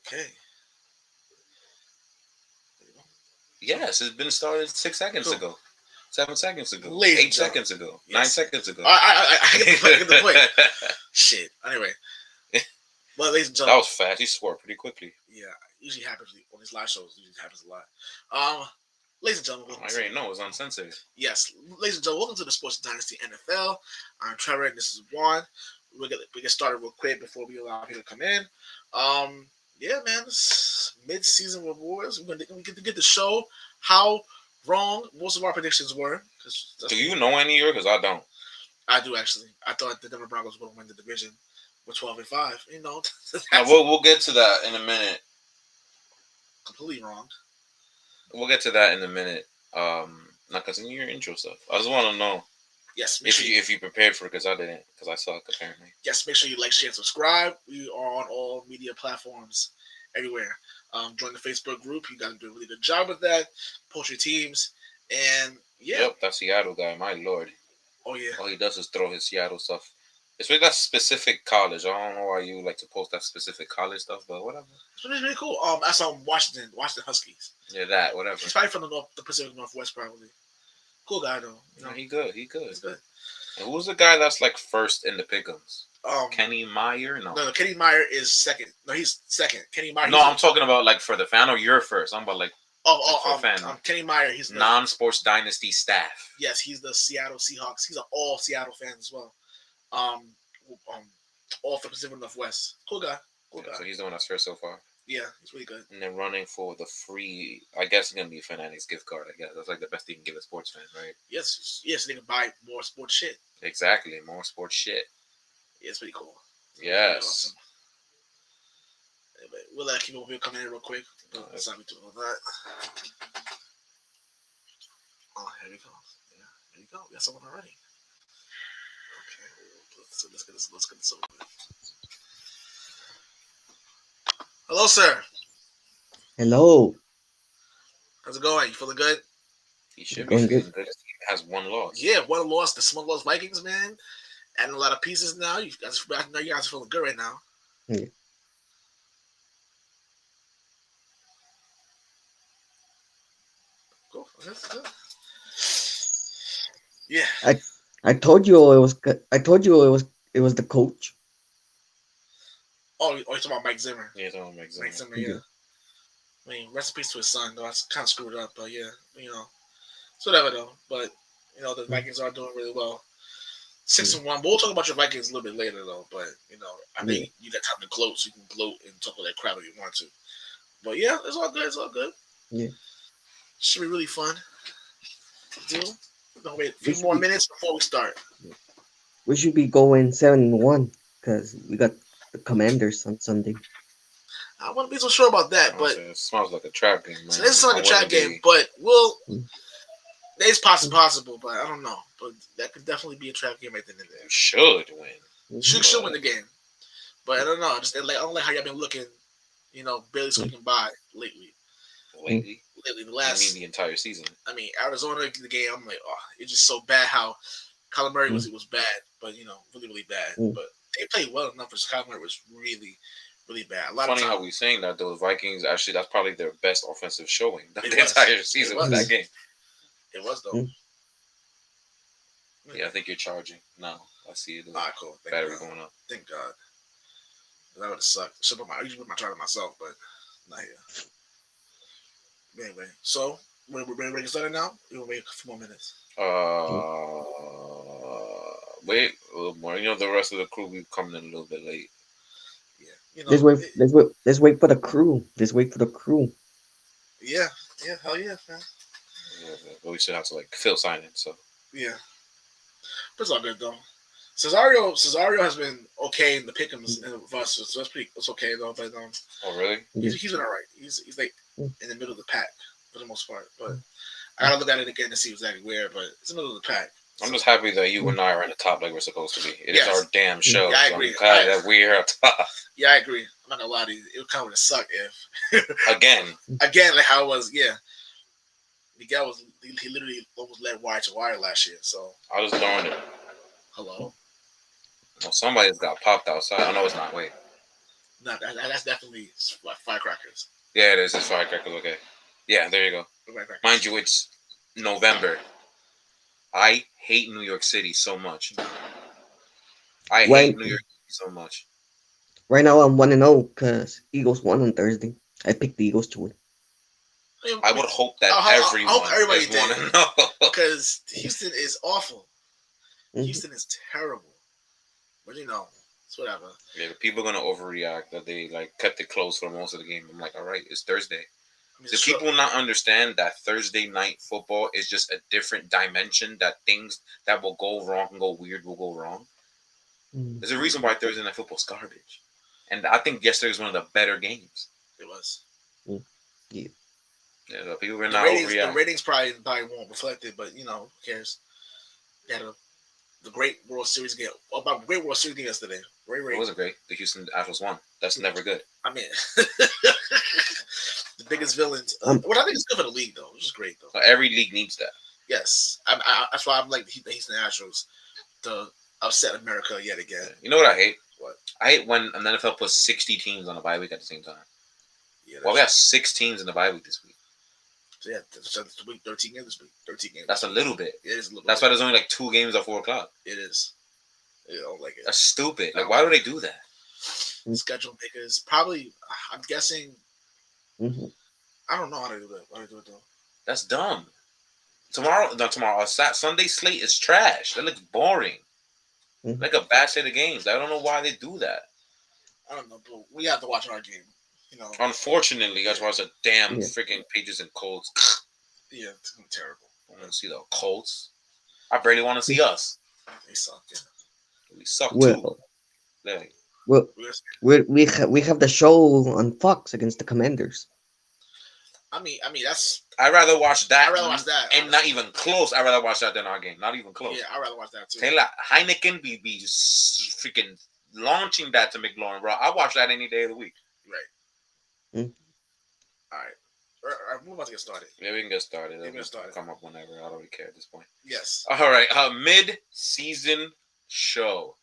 Okay. Yes, it's been started 6 seconds Cool. ago, 7 seconds ago, Ladies and 8 seconds ago, yes. 9 seconds ago. I get the point. Shit. Anyway. Well, ladies and That gentlemen. was fast. He swore pretty quickly. Yeah, usually happens on these live shows. Usually happens a lot. Ladies and gentlemen, I already know it's uncensored. yes, ladies and gentlemen, welcome to the Sports Dynasty NFL. I'm Trevor, and this is Juan. We get started real quick before we allow people to come in. Yeah, man, this mid-season rewards. We get to get to show how wrong most of our predictions were. Do you know any year? Because I don't. I do actually. I thought the Denver Broncos would win the division with 12-5. You know, Now, we'll get to that in a minute. Completely wrong. We'll get to that in a minute. Now continue your intro stuff. I just want to know. Yes, if you prepared for it, because I didn't, because I suck apparently. Yes, make sure you like, share, and subscribe. We are on all media platforms, everywhere. Join the Facebook group. You guys do a really good job with that. Post your teams, and yeah. Yep, that Seattle guy, my lord. Oh yeah. All he does is throw his Seattle stuff. It's with that specific college. I don't know why you like to post that specific college stuff, but whatever. It's really cool. I saw Washington Huskies. Yeah, that whatever. He's probably from the Pacific Northwest, probably. Cool guy though. You know, he good. He's good. And who's the guy that's like first in the pick'ems? Kenny Meyer? No, Kenny Meyer is second. No, he's second. Kenny Meyer. No, I'm talking about like for the fan. I know you're first. I'm about like for the fan. Kenny Meyer. He's the non-sports dynasty staff. Yes, he's the Seattle Seahawks. He's an all Seattle fan as well. All for Pacific Northwest. Cool guy. So he's the one that's first so far. Yeah, he's really good. And then running for the free, I guess it's gonna be a Fanatics gift card. I guess that's like the best they can give a sports fan, right? Yes, they can buy more sports shit. Exactly, more sports shit. Yeah, it's pretty cool. Yes. Awesome. Anyway, we'll let people come in real quick. Let's not be doing all that. Oh, here we go. Yeah, here we go. We got someone already. Okay, let's get this over with. Hello, sir. Hello. How's it going? You feeling good? He should be feeling good. He has one loss. Yeah, one loss. The small loss Vikings, man. Adding a lot of pieces now. You guys are feeling good right now. Yeah. Cool. That's good. Yeah. I told you it was good. I told you it was the coach. Oh, you're talking about Mike Zimmer. Yeah, talking about Mike Zimmer. Yeah. I mean, rest in peace to his son, though. That's kind of screwed up, but yeah, it's whatever though. But the Vikings are doing really well. 6-1. But we'll talk about your Vikings a little bit later, though. But I mean, you got time to gloat, so you can gloat and talk all that crap if you want to. But yeah, it's all good. It's all good. Yeah, should be really fun. Don't wait a few more minutes before we start. We should be going 7-1 because we got the Commanders on Sunday. I wouldn't be so sure about that, but it smells like a trap game. Man. So this is like a trap game, but it's possible, but I don't know. But that could definitely be a trap game right then and there. You should win. Should win the game, but I don't know. I don't like how y'all been looking, barely squeaking by lately. Lately, the last. I mean, the entire season. I mean, Arizona the game. I'm like, it's just so bad. How Kyler Murray was bad, but really, really bad. But they played well enough. Because Kyler Murray was really, really bad. Funny how we saying that though. The Vikings actually, that's probably their best offensive showing the entire season was that game. It was though. Yeah, I think you're charging. No, I see it. Alright, cool. Battery going up. Thank God. That would have sucked. I usually put my charger myself, but not here. Anyway, so we're ready to get started now. We'll wait a few more minutes. Wait a little more. The rest of the crew will be coming in a little bit late. Yeah. Let's wait for the crew. Let's wait for the crew. Yeah, hell yeah, man. Yeah, but we should have to fill sign in, so. Yeah. But it's all good though. Cesario has been okay in the pick'ems of us, so it's okay though. But oh really? He's been alright. He's like in the middle of the pack for the most part. But I gotta look at it again to see exactly where. But it's in the middle of the pack. I'm just happy that you and I are at the top like we're supposed to be. It is our damn show. Yeah, I agree. I'm glad that we're at top. Yeah, I agree. I'm not gonna lie to you. It kind of would suck if again, like how it was. Yeah, Miguel he literally almost led wire to wire last year. So I was darned it. Hello. Well, somebody's got popped outside. I know it's not. Wait. No, that's definitely firecrackers. Yeah, it is. It's firecrackers. Okay. Yeah, there you go. Mind you, it's November. I hate New York City so much. I hate Right, New York City so much. right now I'm 1-0 because Eagles won on Thursday. I picked the Eagles to win. I would hope that I hope everyone everybody is one did and know. because Houston is awful. Hmm. Houston is terrible. But it's whatever. Yeah, people are gonna overreact that they like kept it close for most of the game. I'm like, all right, it's Thursday. I mean, Do people not understand that Thursday night football is just a different dimension? That things that will go wrong and go weird will go wrong. Mm. There's a reason why Thursday night football is garbage. And I think yesterday was one of the better games. it was. Mm. Yeah. Yeah, so people were The not ratings, the overreact. ratings probably won't reflect it, but who cares? They had the great World Series game. About great World Series game yesterday. Great It rate. wasn't great. The Houston Astros won. That's never good. I mean, the biggest villains. Um, What I think is good for the league, though, which is great, though. So every league needs that. Yes, that's why I'm like the Houston Astros to upset America yet again. Yeah. You know what I hate? What? I hate when an NFL puts 60 teams on a bye week at the same time. Yeah, Well, we have 6 teams in the bye week this week. so yeah, so this week 13 games this week. 13 games. That's a little bit. It is a little. That's bit. why there's only like 2 games at 4 o'clock. It is. I don't like it. That's stupid. Like, why do they do that? Schedule makers probably. I'm guessing. hmm I don't know how to do that. How to do it though. That's dumb. Tomorrow. Sunday slate is trash. That looks boring. Mhm. Like a bad set of games. I don't know why they do that. I don't know, but we have to watch our game. Unfortunately, you guys watch the damn Yeah. freaking Pages and Colts. Yeah, it's gonna be terrible. I want to see the Colts. I barely want to see us. They suck. Yeah. We suck too. Well, Like, well, We're- we have the show on Fox against the Commanders. I mean that's. I'd rather watch that. I'd rather watch that, And not honestly. even close. I'd rather watch that than our game. Not even close. Yeah, I'd rather watch that too. Taylor Heineken be just freaking launching that to McLaurin, bro. I watch that any day of the week. Right. Mm. All right. We're about to get started. Yeah, we can get started. We can get It'll started. come up whenever. I don't really care at this point. Yes. All right. Mid-season show.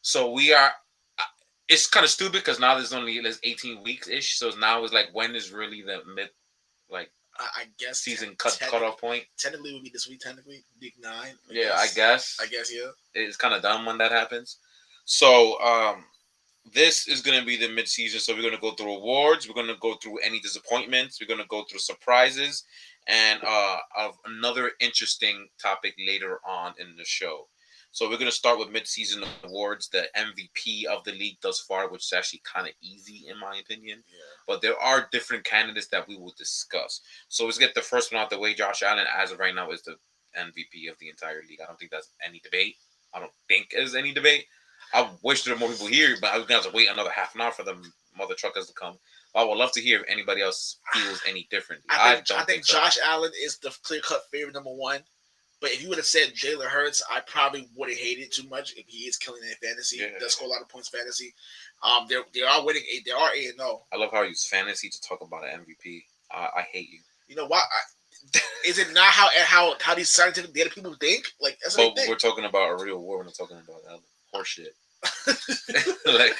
So we are. It's kind of stupid because now there's 18 weeks ish. So now it's like when is really the mid, like I guess season cutoff point? Technically, would be this week. Technically, week 9. I guess. I guess yeah. It's kind of dumb when that happens. So this is going to be the mid-season. So we're going to go through awards. We're going to go through any disappointments. We're going to go through surprises and of another interesting topic later on in the show. So we're going to start with mid-season awards, the MVP of the league thus far, which is actually kind of easy in my opinion. Yeah. But there are different candidates that we will discuss. So let's get the first one out the way. Josh Allen, as of right now, is the MVP of the entire league. I don't think that's any debate. I don't think there's any debate. I wish there were more people here, but I was going to have to wait another half an hour for the mother truckers to come. I would love to hear if anybody else feels any differently. I think so. Josh Allen is the clear-cut favorite number 1. But if you would have said Jalen Hurts, I probably would have hated it too much. If he is killing it in fantasy, Yeah. He does score a lot of points fantasy. They are winning. They are 8-0. I love how you use fantasy to talk about an MVP. I hate you. You know why? Is it not how these scientific data people think? Like that's what But they think. we're talking about a real war. We're not talking about horse shit. Like,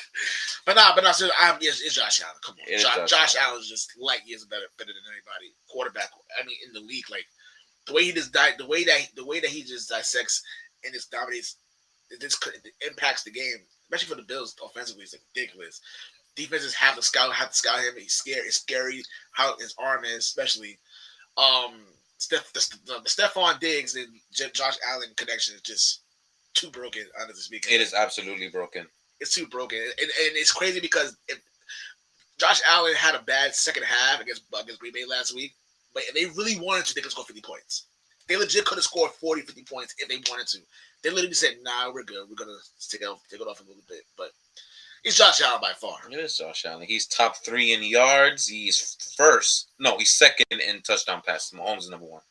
But no. So it's Josh Allen. Come on, It is Josh Allen is just light years better than anybody. Quarterback. I mean, in the league, like the way he just the way that he just dissects and just dominates, it impacts the game, especially for the Bills offensively. It's like ridiculous. Defenses have to scout him. He's scared. It's scary how his arm is, especially. The Stephon Diggs and Josh Allen connection is just too broken, honestly speaking. it is absolutely broken. It's too broken, and it's crazy because if Josh Allen had a bad second half against Green Bay last week, but if they really wanted to, they could score 50 points. They legit could have scored 40, 50 points if they wanted to. They literally said, "Nah, we're good. We're gonna take it off a little bit." But it's Josh Allen by far. It is Josh Allen. He's top 3 in yards. He's second in touchdown passes. Mahomes is number 1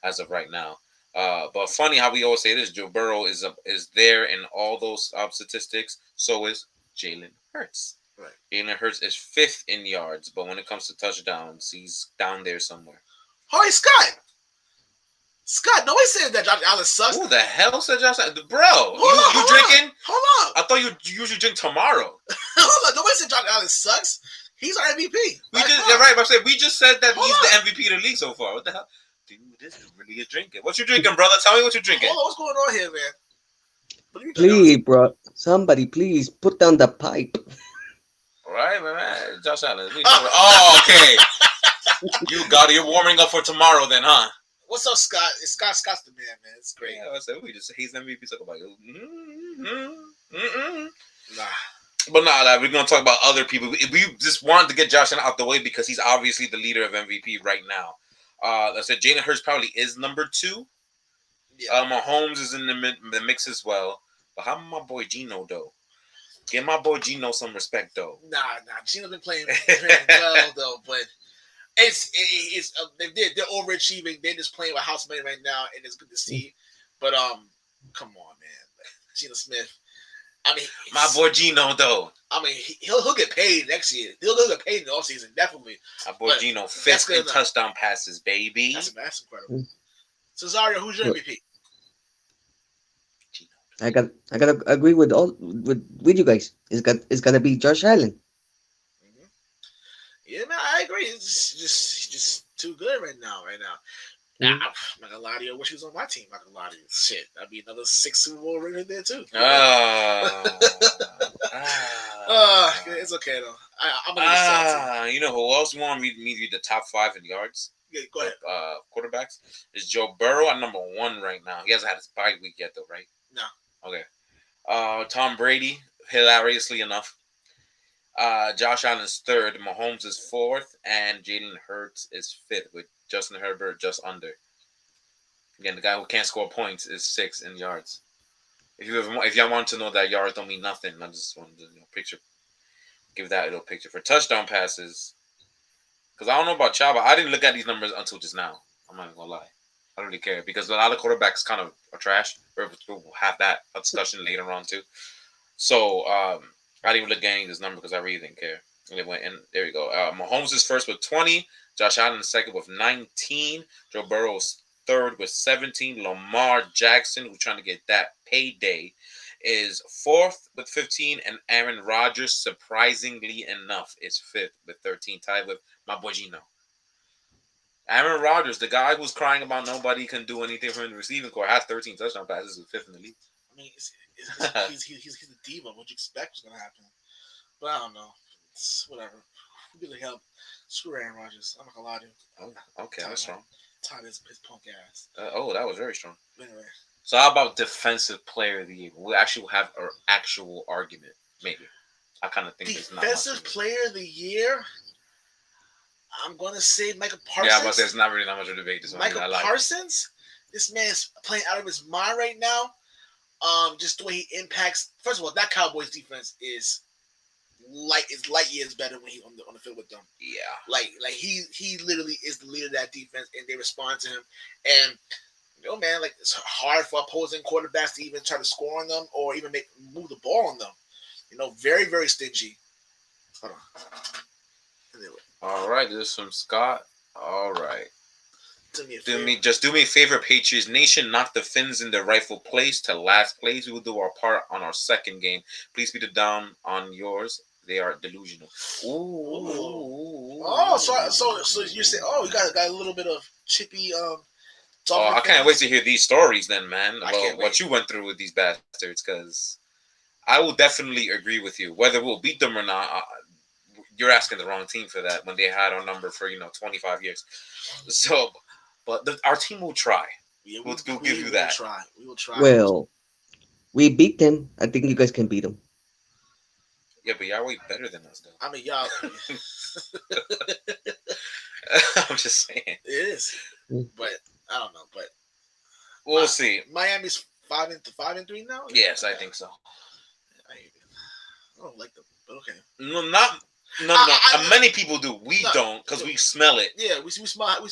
as of right now. But funny how we always say this: Joe Burrow is there in all those statistics. So is Jalen Hurts. Right. Jalen Hurts is 5th in yards, but when it comes to touchdowns, he's down there somewhere. Harry Scott. Scott, nobody said that Josh Allen sucks. Who the hell said Josh Allen? Bro, Hold you on. drinking? Hold on. I thought you usually drink tomorrow. Hold on. Nobody said Josh Allen sucks. He's our MVP. You're right, but we just said that Hold he's on. the MVP of the league so far. What the hell? Dude, this is really a drinking. What you drinking, brother? Tell me what you're drinking. Hold on. What's going on here, man? What do you Please, bro. Somebody, please put down the pipe. All right, man. Josh Allen. Oh, okay. You're warming up for tomorrow then, huh? What's up, Scott? Scott's the man, man. It's great. Yeah, I said we just he's MVP. Talk about Nah. But nah, we're gonna talk about other people. We just wanted to get Josh Allen out the way because he's obviously the leader of MVP right now. I said Jalen Hurts probably is number 2. Yeah. Mahomes is in the mix as well. But how about my boy Gino though? Give my boy Gino some respect though. Nah. Gino's been playing well though, but they're overachieving. They're just playing with house money right now, and it's good to see. But come on, man, Geno Smith. I mean, my boy Gino though. I mean, he'll get paid next year. He'll get paid in the offseason, definitely. My boy Gino 5th in touchdown passes, baby. That's incredible. Cesario, who's your MVP? I gotta agree with you guys. It's gonna be Josh Allen. Mm-hmm. Yeah, man, I agree. It's just too good right now. I'm not gonna lie to you. I wish he was on my team. I'm not gonna lie to you. Shit, that'd be another 6 Super Bowl ring right there too. It's okay though. I'm gonna get salty. You know who else won me the top 5 in yards? Yeah, go ahead. Quarterbacks is Joe Burrow at number 1 right now. He hasn't had his bye week yet though, right? No. Okay. Tom Brady, hilariously enough. Josh Allen's 3rd, Mahomes is 4th, and Jalen Hurts is 5th with Justin Herbert just under. Again, the guy who can't score points is 6th in yards. If y'all want to know that yards don't mean nothing, I just wanted to give that little picture for touchdown passes. Because I don't know about y'all, but I didn't look at these numbers until just now. I'm not even gonna lie. I don't really care because a lot of quarterbacks kind of are trash. We'll have that discussion later on too. So I didn't even look at any of this number because I really didn't care. And it went in. There you go. Mahomes is 1st with 20. Josh Allen is 2nd with 19. Joe Burrow is 3rd with 17. Lamar Jackson, who's trying to get that payday, is 4th with 15. And Aaron Rodgers, surprisingly enough, is 5th with 13, tied with my boy Gino. Aaron Rodgers, the guy who's crying about nobody can do anything for him in the receiving corps, has 13 touchdown passes and 5th in the league. I mean, he's a diva. What you expect was going to happen? But I don't know. It's whatever. Who really help? Screw Aaron Rodgers. I'm not going to lie to you. Oh, okay, that's strong. Tied his punk ass. That was very strong. Anyway. So how about defensive player of the year? We actually have an actual argument, maybe. I kind of think defensive player of the year. I'm gonna say Michael Parsons. Yeah, but there's not really that much of a debate. Michael Parsons. This man's playing out of his mind right now. Just the way he impacts. First of all, that Cowboys defense is light years better when he's on the field with them. Yeah. Like he literally is the leader of that defense, and they respond to him. And man, like it's hard for opposing quarterbacks to even try to score on them or even move the ball on them. Very, very stingy. Hold on. Anyway. All right, this is from Scott. All right. Do me a favor, Patriots Nation. Knock the Finns in their rightful place to last place. We will do our part on our second game. Please beat it down on yours. They are delusional. Ooh. Oh, so you say, you got a little bit of chippy. I can't wait to hear these stories, then, man. About what you went through with these bastards, because I will definitely agree with you. Whether we'll beat them or not, you're asking the wrong team for that when they had our number for 25 years. So, but our team will try. Yeah, we'll give you that. We will try. Well, we beat them. I think you guys can beat them. Yeah, but y'all way better than us, though. I mean, y'all. I'm just saying. It is, but I don't know. But we'll see. Miami's 5-3 now. Yes, I think so. I don't like them, but okay. No. Many people do. We don't because we smell it. Yeah, we smell how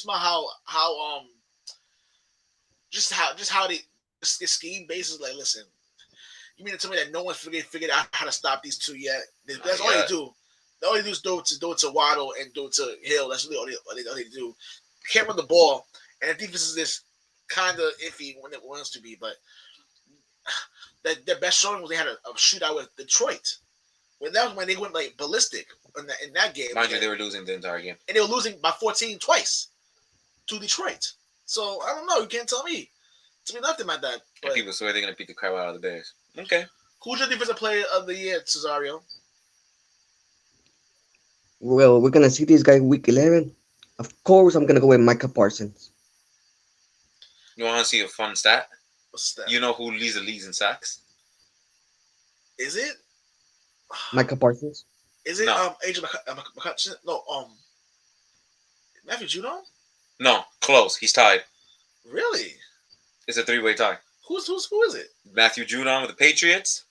just how they scheme bases. Like, listen, you mean to tell me that no one figured out how to stop these two yet? That's all they do. All they do is do it to Waddle and do it to Hill. That's really all they do. Can't run the ball, and the defense is this kind of iffy when it wants to be, but their best showing was they had a shootout with Detroit. When that was when they went like ballistic in that game. Mind you, they were losing the entire game. And they were losing by 14 twice to Detroit. So I don't know. You can't tell me to be nothing like that. But people swear they're gonna beat the crap out of the Bears. Okay. Who's your defensive player of the year, Cesario? Well, we're gonna see this guy week 11. Of course, I'm gonna go with Micah Parsons. You want to see a fun stat? What's that? You know who leads the leagues in sacks? Is it Micah Parsons? Is it No. Agent McCutcheon? No, Matthew Judon? No, close. He's tied. Really? It's a 3-way tie. Who is it? Matthew Judon with the Patriots,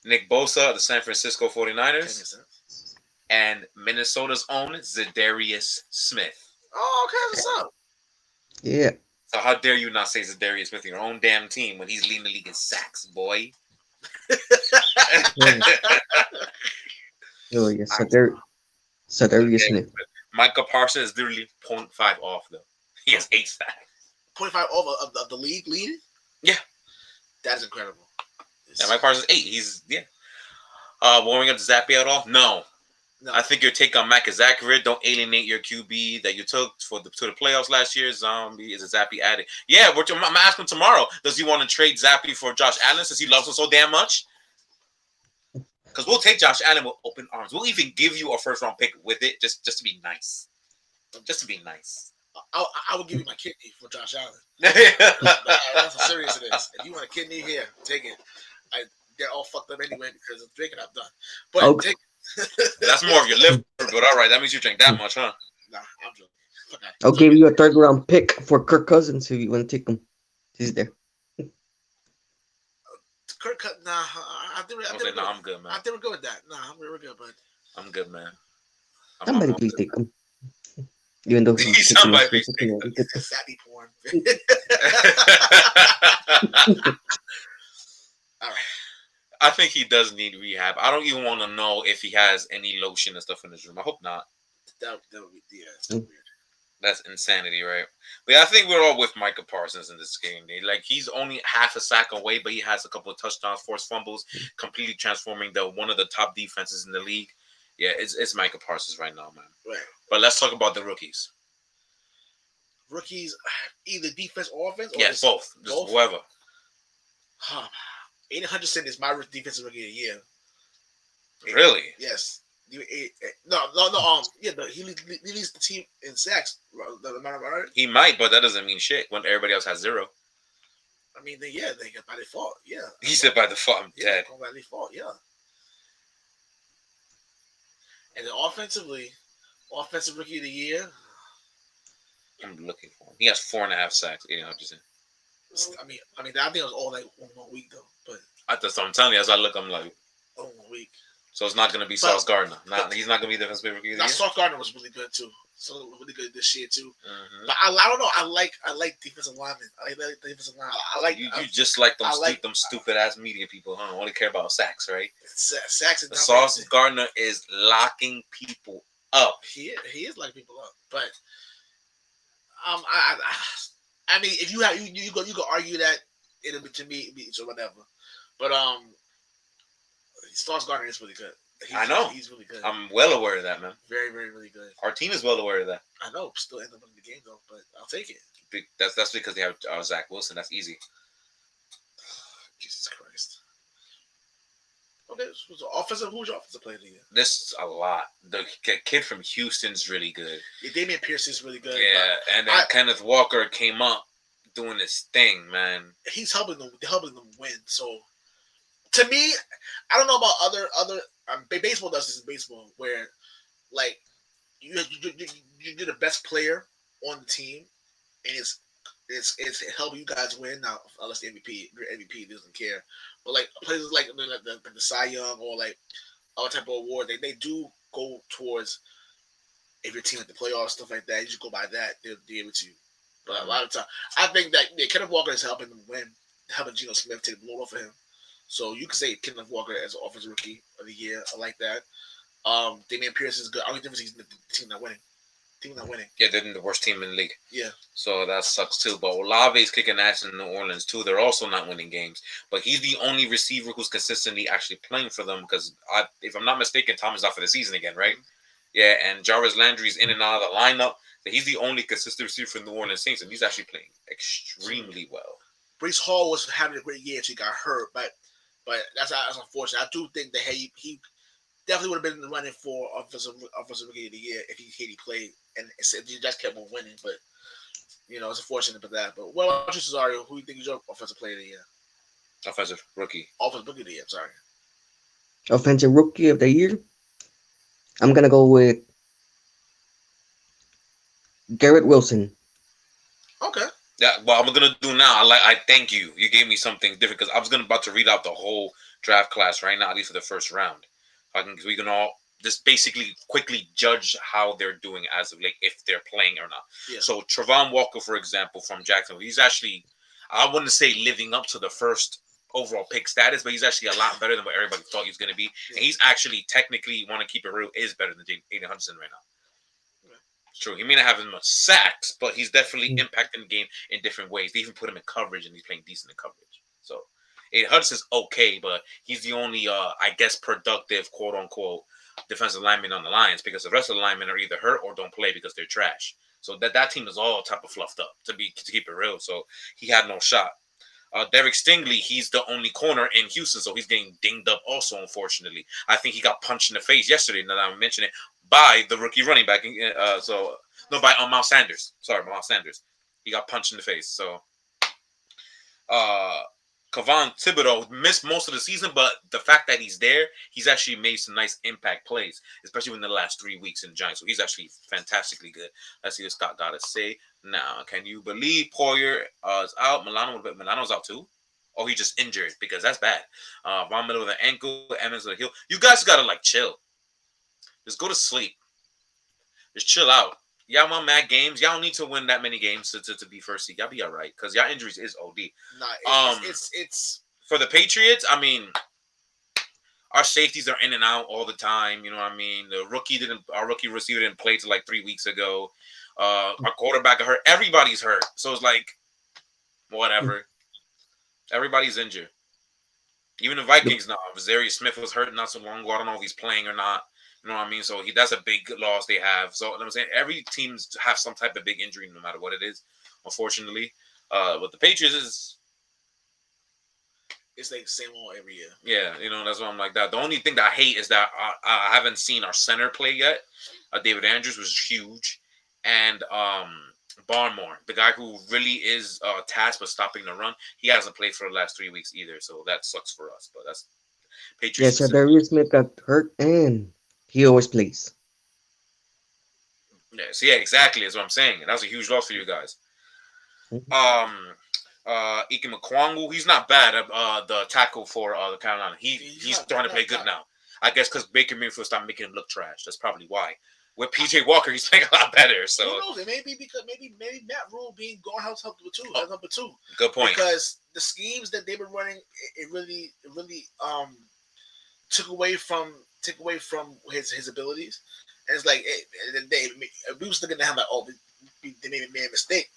Nick Bosa of the San Francisco 49ers, and Minnesota's own Zadarius Smith. Oh, okay, what's up? Yeah. So how dare you not say Zadarius Smith in your own damn team when he's leading the league in sacks, boy? Oh yes, Zadarius Smith. Micah Parsons is literally 0.5 off though. He has 8 sacks. 0.5 over of the league leading? Yeah. That is incredible. Yeah, Micah Parsons 8. He's warming up to Zappy at all? No. I think your take on Mac is accurate. Don't alienate your QB that you took to the playoffs last year. Zombie is a Zappy addict. Yeah, I'm asking tomorrow. Does he want to trade Zappy for Josh Allen since he loves him so damn much? Because we'll take Josh Allen with open arms. We'll even give you a first-round pick with it just to be nice. Just to be nice. I would give you my kidney for Josh Allen. That's That's how serious it is. If you want a kidney, here, take it. They're all fucked up anyway because of drinking I've done. But Okay. take more of your liver, but all right. That means you drink that much, huh? Nah, I'm joking. Okay. I'll give you a 3rd-round pick for Kirk Cousins if you want to take him. He's there. Kirk Cut, nah, I think I'm good, man. I think we're good with that. Nah, we're good, but I'm good, man. Somebody please take him. Even though he's taking Somebody us please for something like that. Sappy porn. All right. I think he does need rehab. I don't even want to know if he has any lotion and stuff in his room. I hope not. That would be it's weird. That's insanity, right? But I think we're all with Micah Parsons in this game. Like he's only half a sack away, but he has a couple of touchdowns, forced fumbles, completely transforming one of the top defenses in the league. Yeah, it's Micah Parsons right now, man. Right. But let's talk about the rookies. Rookies, either defense or offense? Or Yes, both. Just whoever. Aiden Hutchinson is my defensive rookie of the year. Really? Yes. No. Yeah, he leads the team in sacks. Right? He might, but that doesn't mean shit when everybody else has 0. I mean, they get by default. Yeah. He said by default, I'm dead. By default, yeah. And then offensive rookie of the year. I'm looking for him. He has 4.5 sacks. Aiden Hutchinson. I mean, I think it was all like 1 week though. But That's what I'm telling you. As I look, I'm like, 1 week. So it's not going to be Sauce Gardner. He's not going to be defensive rookie of the year. Sauce Gardner was really good too. So really good this year too. Mm-hmm. But I don't know. I like defensive linemen. I like defensive linemen. I like you just like them stupid ass media people, huh? Only care about sacks, right? Sacks. The Sauce Gardner is locking people up. He is locking people up. But I mean, if you go argue that it'll be to me or whatever. But Sauce Gardner is really good. I know. He's really good. I'm well aware of that, man. Very, very, really good. Our team is well aware of that. I know. Still end up winning the game though, but I'll take it. That's because they have Zach Wilson. That's easy. Jesus Christ. Okay, who's your offensive player of the year? This is a lot. The kid from Houston's really good. Yeah, Damian Pierce is really good. Yeah, and then Kenneth Walker came up doing his thing, man. He's helping them win. So, to me, I don't know about other baseball does this in baseball where, like, you're the best player on the team, and it's helping you guys win. Now, unless the MVP doesn't care, but like places like the Cy Young or like other type of award, they do go towards if your team at the playoffs, stuff like that. You just go by that, they'll give it to you. But a lot of time, I think that Kenneth Walker is helping them win, helping Geno Smith take the load off of him. So you can say Kenneth Walker as an offensive rookie of the year. I like that. Damian Pierce is good. Only difference he's the team not winning. team not winning. Yeah, they're the worst team in the league. Yeah. So that sucks too. But Olave's kicking ass in New Orleans too. They're also not winning games. But he's the only receiver who's consistently actually playing for them because if I'm not mistaken, Thomas out for the season again, right? Yeah, and Jarvis Landry's in and out of the lineup. So he's the only consistent receiver for the New Orleans Saints, and he's actually playing extremely well. Brees Hall was having a great year until he got hurt, but that's unfortunate. I do think that he definitely would have been in the running for offensive rookie of the year if he played and he just kept on winning. But it's unfortunate for that. But what about you, Cesario? Who do you think is your offensive player of the year? Offensive rookie. Offensive rookie of the year. I'm sorry. Offensive rookie of the year. I'm gonna go with Garrett Wilson. Okay. Yeah, well, I'm gonna do now. I thank you. You gave me something different because I was about to read out the whole draft class right now, at least for the first round. We can all just basically quickly judge how they're doing as of late, if they're playing or not. Yeah. So Trevon Walker, for example, from Jacksonville, he's actually, I wouldn't say living up to the first overall pick status, but he's actually a lot better than what everybody thought he was going to be. Yeah. And he's actually technically, want to keep it real, is better than Aiden Hudson right now. It's true. He may not have as much sacks, but he's definitely impacting the game in different ways. They even put him in coverage, and he's playing decent in coverage. So Aiden Hudson's okay, but he's the only, I guess, productive, quote unquote, defensive lineman on the Lions because the rest of the linemen are either hurt or don't play because they're trash. So that team is all type of fluffed up to keep it real. So he had no shot. Derek Stingley, he's the only corner in Houston, so he's getting dinged up also, unfortunately. I think he got punched in the face yesterday, now that I mentioned it, by the rookie running back. By Miles Sanders. Sorry, Miles Sanders. He got punched in the face. So, Kayvon Thibodeau missed most of the season, but the fact that he's there, he's actually made some nice impact plays, especially in the last 3 weeks in the Giants. So he's actually fantastically good. Let's see what Scott got to say. Now, can you believe Poyer is out? Milano's out too? Oh, he just injured because that's bad. Von Miller with an ankle, Evans with a heel. You guys got to chill. Just go to sleep. Just chill out. Y'all want mad games. Y'all don't need to win that many games to be first seed. Y'all be all right because y'all injuries is OD. Nah, it's for the Patriots. I mean, our safeties are in and out all the time. You know what I mean? Our rookie receiver didn't play till 3 weeks ago. Our quarterback hurt. Everybody's hurt. So it's whatever. Everybody's injured. Even the Vikings now. Zarius Smith was hurt not so long ago. I don't know if he's playing or not. You know what I mean? So that's a big loss they have. So I'm saying every teams have some type of big injury, no matter what it is. Unfortunately, but the Patriots it's the same old every year. Yeah, that's why I'm like that. The only thing that I hate is that I haven't seen our center play yet. David Andrews was huge, and Barmore, the guy who really is tasked with stopping the run, he hasn't played for the last 3 weeks either. So that sucks for us. But that's Patriots. Yeah, so Darius Smith got hurt and he always plays. Yes, yeah, exactly. That's what I'm saying. That's a huge loss for you guys. Ike Mukwangu, he's not bad. The tackle for the Carolina, he's starting to play good now. I guess because Baker Mayfield stopped making him look trash. That's probably why. With PJ Walker, he's playing a lot better. So who knows? It may be because maybe Matt Rule being going house number two. Good point. Because the schemes that they've been running, it really took away from his abilities. And it's we was looking at him they made a mistake.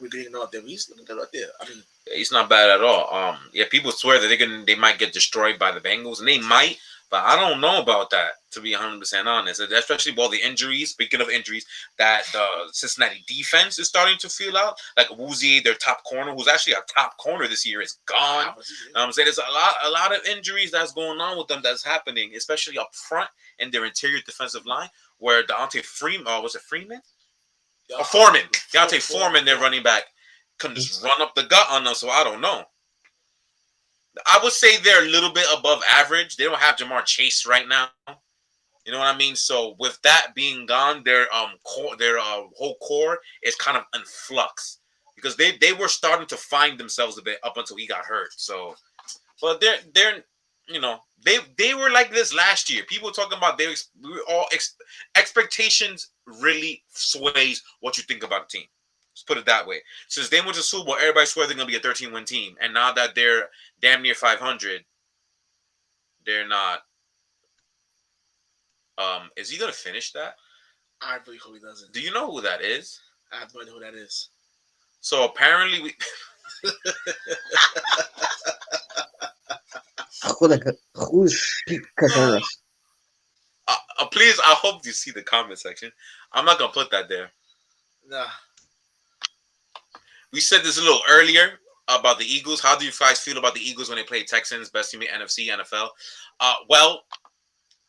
We're getting out there. He's looking good out there. I mean, he's not bad at all. People swear that they might get destroyed by the Bengals, and they might, but I don't know about that, to be 100% honest. Especially the injuries. Speaking of injuries, that the Cincinnati defense is starting to feel out. Like Woozy, their top corner, who's actually a top corner this year, is gone. I'm saying there's a lot of injuries that's going on with them that's happening, especially up front in their interior defensive line, where Deontay Freeman, was it Freeman? Foreman. Deontay Foreman, their running back, can just run up the gut on them, so I don't know. I would say they're a little bit above average. They don't have Jamar Chase right now. You know what I mean? So with that being gone, their whole core is kind of in flux because they were starting to find themselves a bit up until he got hurt. So, but they're they were like this last year. People talking about expectations really sways what you think about the team. Let's put it that way. Since they went to Super Bowl, everybody swear they're going to be a 13-win team. And now that they're damn near 500, they're not. Is he going to finish that? I really hope he doesn't. Do you know who that is? I have no idea who that is. So apparently, Who's Pete Carreras? please, I hope you see the comment section. I'm not gonna put that there. Nah. We said this a little earlier about the Eagles. How do you guys feel about the Eagles when they play Texans, best team in NFC, NFL? Well,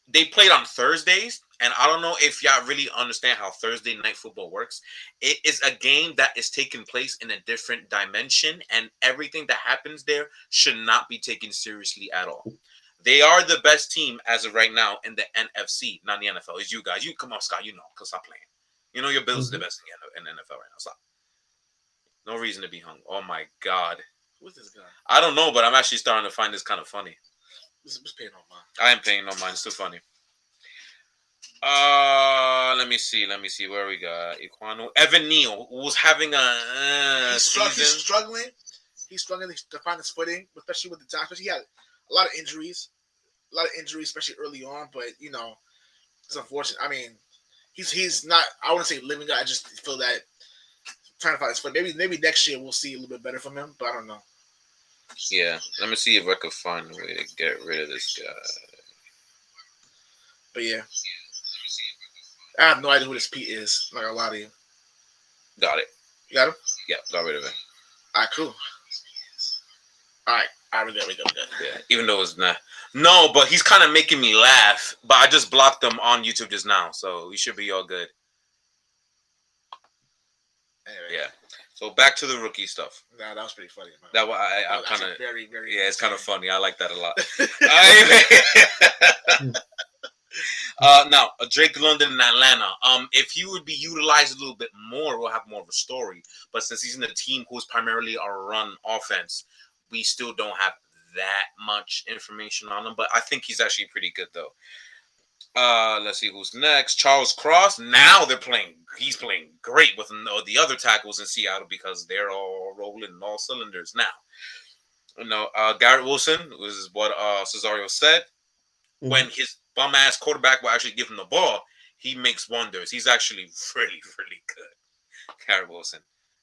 they played on Thursdays, and I don't know if y'all really understand how Thursday night football works. It is a game that is taking place in a different dimension, and everything that happens there should not be taken seriously at all. They are the best team as of right now in the NFC, not the NFL. It's you guys. You come on, Scott. You know, cause stop playing. You know your Bills is the best in the NFL right now. Stop. No reason to be hung. Oh my God. Who's this guy? I don't know, but I'm actually starting to find this kind of funny. Who's paying no mind? I am paying no mind. It's still funny. Let me see. Where we got Equano. Evan Neal, who was having a season. He's struggling to find his footing, especially with the time. Especially he had a lot of injuries, especially early on. But you know, it's unfortunate. I mean, he's not. I wouldn't say living. I just feel that trying to find his foot. Maybe next year we'll see a little bit better from him. But I don't know. Yeah, let me see if I could find a way to get rid of this guy. But yeah, I have no idea who this Pete is. Like a lot of you. Got it. You got him? Yeah, got rid of it. All right, cool. All right, we good. Yeah, even though it's not. No, but he's kind of making me laugh. But I just blocked him on YouTube just now, so we should be all good. Anyway. Yeah. So back to the rookie stuff. Nah, that was pretty funny. Man. That I kind of very. Yeah, it's kind of funny. I like that a lot. Now Drake London in Atlanta. If he would be utilized a little bit more, we'll have more of a story. But since he's in a team who's primarily a run offense, we still don't have that much information on him. But I think he's actually pretty good though. Let's see who's next. Charles Cross. Now he's playing great with the other tackles in Seattle because they're all rolling all cylinders now. You know, Garrett Wilson was what Cesario said. Mm-hmm. When his bum ass quarterback will actually give him the ball, he makes wonders. He's actually really, really good. Garrett Wilson.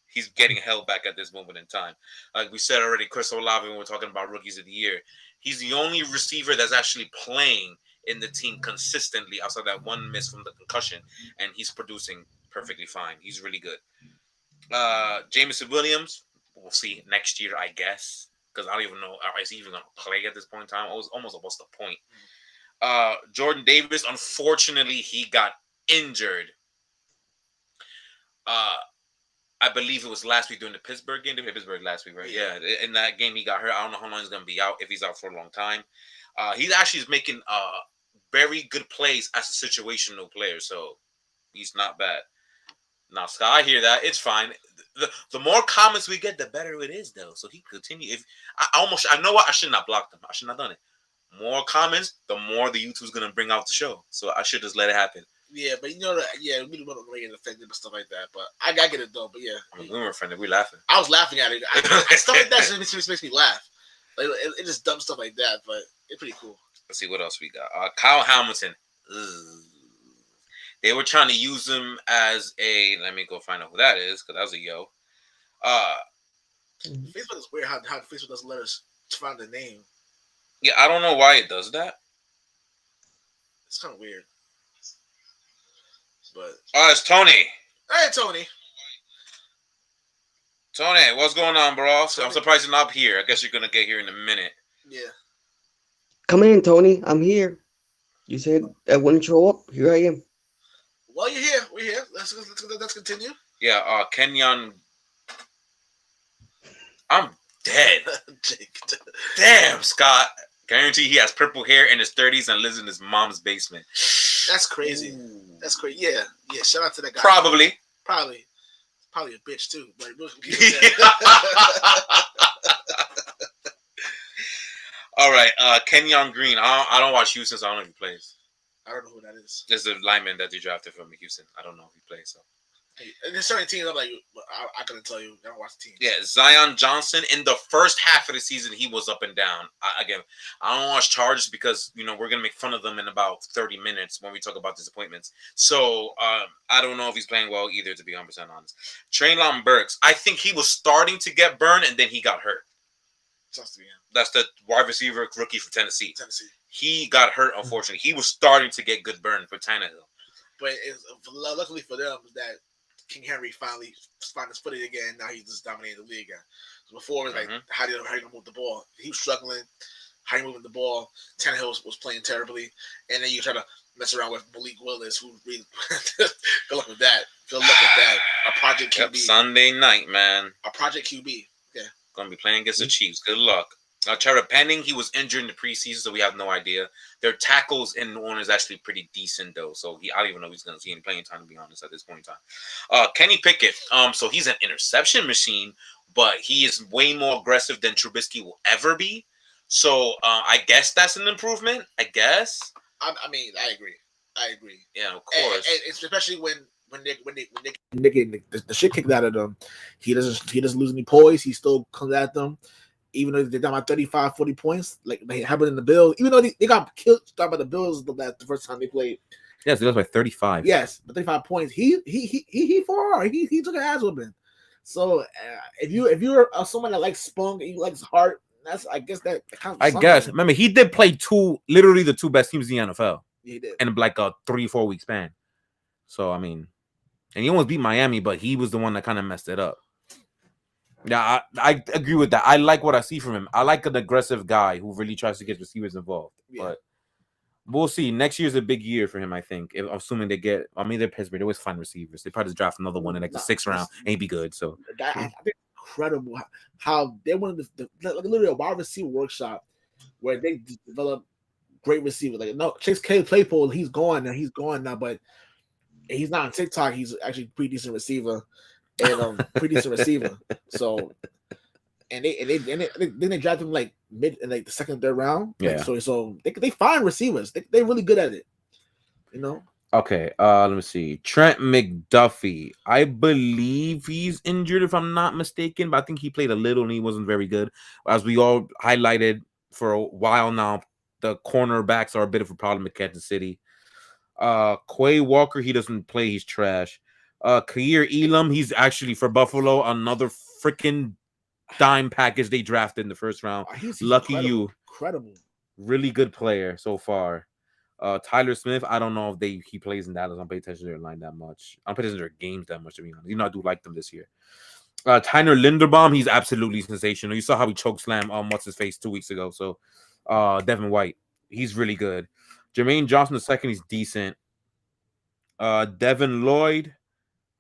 He's getting held back at this moment in time. Like we said already, Chris Olave, when we're talking about rookies of the year, he's the only receiver that's actually playing in the team consistently outside that one miss from the concussion, and he's producing perfectly fine. He's really good. Jameson Williams, we'll see next year, I guess, because I don't even know is he even going to play at this point in time. Almost what's the point? Jordan Davis, unfortunately, he got injured. I believe it was last week during the Pittsburgh game. They played Pittsburgh last week, right? Yeah. In that game, he got hurt. I don't know how long he's going to be out, if he's out for a long time. He actually is making very good plays as a situational player, so he's not bad. Now, Scott, I hear that. It's fine. The more comments we get, the better it is, though. So he continue. If I know what, I should not block them. I should not have done it. More comments, the more the YouTube's gonna bring out the show. So I should just let it happen. Yeah, but you know that. Yeah, we don't really get offended and stuff like that. But I get it though. But yeah, I mean, we were offended. We laughing. I was laughing at it. Stuff like that just makes me laugh. Like it just dumb stuff like that. But it's pretty cool. Let's see what else we got. Kyle Hamilton. They were trying to use him as a. Let me go find out who that is, because that was a yo. Facebook is weird how Facebook doesn't let us find the name. Yeah, I don't know why it does that. It's kind of weird. But it's Tony. Hey, Tony. Tony, what's going on, bro? Tony. I'm surprised you're not here. I guess you're gonna get here in a minute. Yeah. Come in, Tony. I'm here. You said I wouldn't show up. Here I am. Well, you're here. We're here. Let's continue. Yeah. Kenyon. I'm dead. Damn, Scott. Guarantee he has purple hair in his 30s and lives in his mom's basement. That's crazy. Ooh. That's crazy. Yeah. Shout out to that guy. Probably a bitch too. But all right. Kenyon Green. I don't watch Houston, so I don't know if he plays. I don't know who that is. There's the lineman that they drafted from Houston. I don't know if he plays. So There's certain teams I'm like, I couldn't tell you. I don't watch the teams. Yeah, Zion Johnson in the first half of the season, he was up and down. Again, I don't watch Chargers because we're gonna make fun of them in about 30 minutes when we talk about disappointments. So I don't know if he's playing well either, to be 100% honest. Traylon Burks, I think he was starting to get burned and then he got hurt. Sucks to be him. That's the wide receiver rookie for Tennessee. Tennessee. He got hurt, unfortunately. He was starting to get good burn for Tannehill. But luckily for them that King Henry finally found his footing again. Now he's just dominating the league again. So before it was like, how do you move the ball? He was struggling. How you moving the ball? Tannehill was playing terribly, and then you try to mess around with Malik Willis, who really good luck with that. Good luck with that. A project QB. Yep, Sunday night, man. A project QB. Yeah, gonna be playing against the Chiefs. Good luck. Trevor Penning, he was injured in the preseason, so we have no idea. Their tackles in New Orleans is actually pretty decent, though. So I don't even know if he's going to see any playing time, to be honest, at this point in time. Kenny Pickett, so he's an interception machine, but he is way more aggressive than Trubisky will ever be. So I guess that's an improvement. I guess. I mean, I agree. Yeah, of course. And especially when they get the shit kicked out of them, he doesn't lose any poise. He still comes at them. Even though they're down by 35, 40 points, like they happened in the Bills, even though they got killed by the Bills the first time they played. Yes, they lost by 35. Yes, but 35 points. He fought. He took an ass whooping. So if you're someone that likes spunk and you likes heart, that's I guess that counts. I guess. Remember, he did play literally the two best teams in the NFL. He did. In like a 3-4 week span. So I mean, and he almost beat Miami, but he was the one that kind of messed it up. Yeah, I agree with that. I like what I see from him. I like an aggressive guy who really tries to get receivers involved. Yeah. But we'll see. Next year's a big year for him, I think. Assuming they get, they're Pittsburgh. They always find receivers. They probably just draft another one in like the 6th round. Ain't be good. So I think it's incredible how they wanted to literally a wide receiver workshop where they develop great receivers. Like no Chase Claypool, he's gone now, but he's not on TikTok. He's actually a pretty decent receiver. And pretty decent receiver. So and they drafted him like mid in like the 2nd, 3rd round. Yeah. Like, so they find receivers. They're really good at it. Okay. Let me see. Trent McDuffie. I believe he's injured if I'm not mistaken, but I think he played a little and he wasn't very good. As we all highlighted for a while now, the cornerbacks are a bit of a problem at Kansas City. Quay Walker, he doesn't play. He's trash. Kair Elam, he's actually for Buffalo, another freaking dime package they drafted in the 1st round. Lucky you. Incredible. Really good player so far. Tyler Smith, I don't know if he plays in Dallas. I don't pay attention to their line that much. I don't pay attention to their games that much, to be honest. I do like them this year. Tyler Linderbaum, he's absolutely sensational. You saw how he chokeslammed what's his face 2 weeks ago. So Devin White, he's really good. Jermaine Johnson II, he's decent. Devin Lloyd,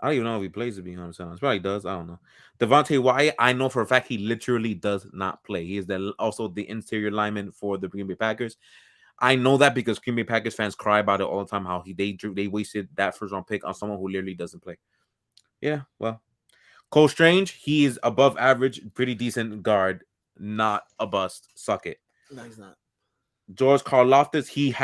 I don't even know if he plays, to be honest. Probably does. I don't know. Devontae Wyatt, I know for a fact he literally does not play. He is also the interior lineman for the Green Bay Packers. I know that because Green Bay Packers fans cry about it all the time, how they wasted that 1st round pick on someone who literally doesn't play. Yeah, well. Cole Strange, he is above average, pretty decent guard, not a bust. Suck it. No, he's not. George Karlaftis, he's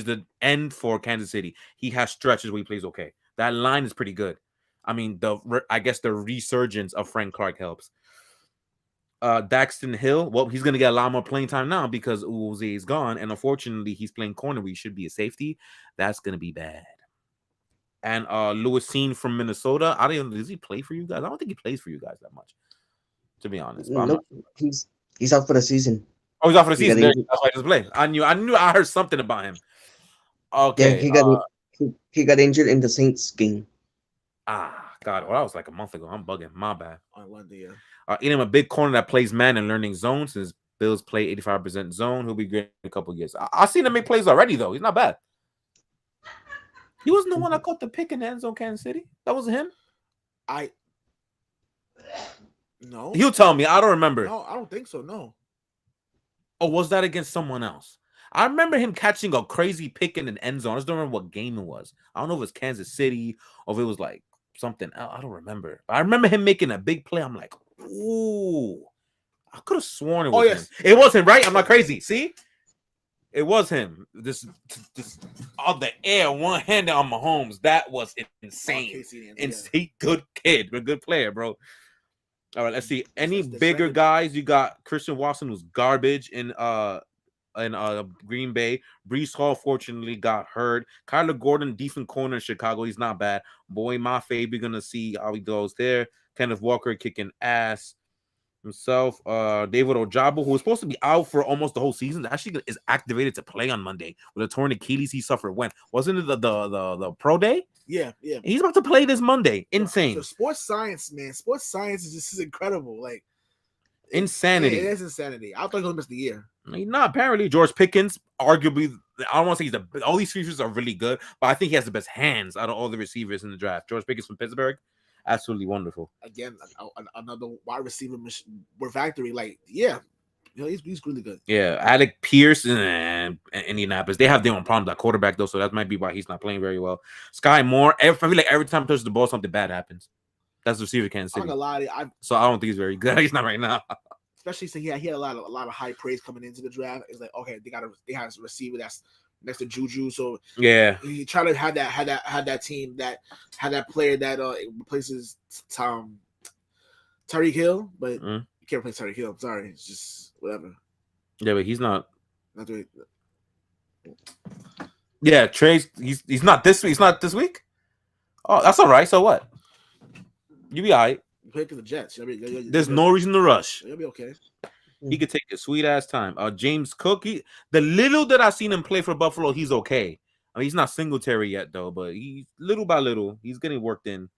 the end for Kansas City. He has stretches where he plays okay. That line is pretty good. I mean, I guess the resurgence of Frank Clark helps. Daxton Hill, well, he's going to get a lot more playing time now because Uzi is gone. And unfortunately, he's playing corner where he should be a safety. That's going to be bad. And Lewis Seen from Minnesota, I don't know, does he play for you guys? I don't think he plays for you guys that much, to be honest. Nope. He's out for the season. Oh, he's out for the season. That's why he doesn't play. I heard something about him. Okay. Yeah, he got injured in the Saints game. God. Well, that was like a month ago. I'm bugging. My bad. On one day, In him a big corner that plays man and learning zone since Bills play 85% zone. He'll be great in a couple of years. I've seen him make plays already, though. He's not bad. He wasn't the one that caught the pick in the end zone, Kansas City. That wasn't him. No. He'll tell me. I don't remember. No, I don't think so. No. Or was that against someone else? I remember him catching a crazy pick in an end zone. I just don't remember what game it was. I don't know if it was Kansas City or if it was like something else. I don't remember. But I remember him making a big play. I'm like, ooh. I could have sworn it was him. It wasn't, right? I'm not crazy. See? It was him. This on the air, one handed on Mahomes. That was insane. Casey, Insane, good kid, a good player, bro. All right, let's see. Any That's bigger defended. guys? You got Christian Watson, who's garbage in Green Bay. Brees Hall fortunately got hurt. Kyler Gordon, decent corner in Chicago. He's not bad. Boy, my favorite. Gonna see how he goes there. Kenneth Walker kicking ass himself. David Ojabo, who was supposed to be out for almost the whole season, actually is activated to play on Monday with a torn Achilles he suffered. When wasn't it the pro day? Yeah. He's about to play this Monday. Insane. So sports science, man. Sports science is incredible. Like insanity. It is insanity. I thought he was gonna miss the year. Not apparently. George Pickens, arguably, I don't want to say all these features are really good, but I think he has the best hands out of all the receivers in the draft. George Pickens from Pittsburgh, absolutely wonderful. Again, another wide receiver factory. Like, yeah, he's really good. Yeah, Alec Pierce and Indianapolis, they have their own problems at quarterback though, so that might be why he's not playing very well. Sky Moore, I feel like every time he touches the ball, something bad happens. That's the receiver Kansas City. I'm not gonna lie, so I don't think he's very good. He's not right now. Especially since he had a lot of high praise coming into the draft. It's like, okay, they have a receiver that's next to Juju, so yeah, he tried to have that team that had that player that replaces Tyreek Hill, but you can't replace Tyreek Hill. I'm sorry, it's just whatever. Yeah, but he's not. Not doing. Yeah, Trey's he's not this week. He's not this week. Oh, that's all right. So what? You be all right. Play for the Jets. There's no reason to rush. You'll be okay. He could take a sweet ass time. James Cook, the little that I've seen him play for Buffalo, he's okay. I mean, he's not Singletary yet though, but he's little by little, he's getting worked in,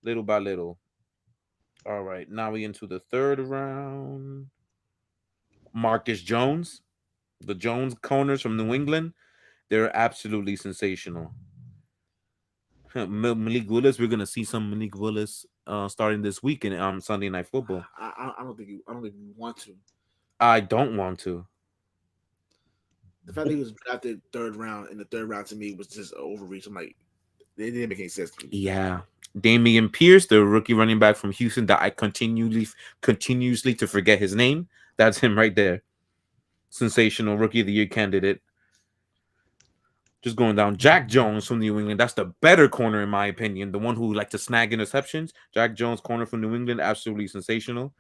little by little. All right, now we into the third round. Marcus Jones, the Jones corners from New England, they're absolutely sensational. Malik Willis, we're gonna see some Malik Willis starting this weekend on Sunday Night Football. I don't think you want to. I don't want to. The fact that he was drafted third round in the third round to me was just an overreach. I'm like, it didn't make any sense to me. Yeah. Damian Pierce, the rookie running back from Houston that I continuously to forget his name. That's him right there. Sensational rookie of the year candidate. Just going down. Jack Jones from New England. That's the better corner, in my opinion. The one who like to snag interceptions. Jack Jones, corner from New England. Absolutely sensational.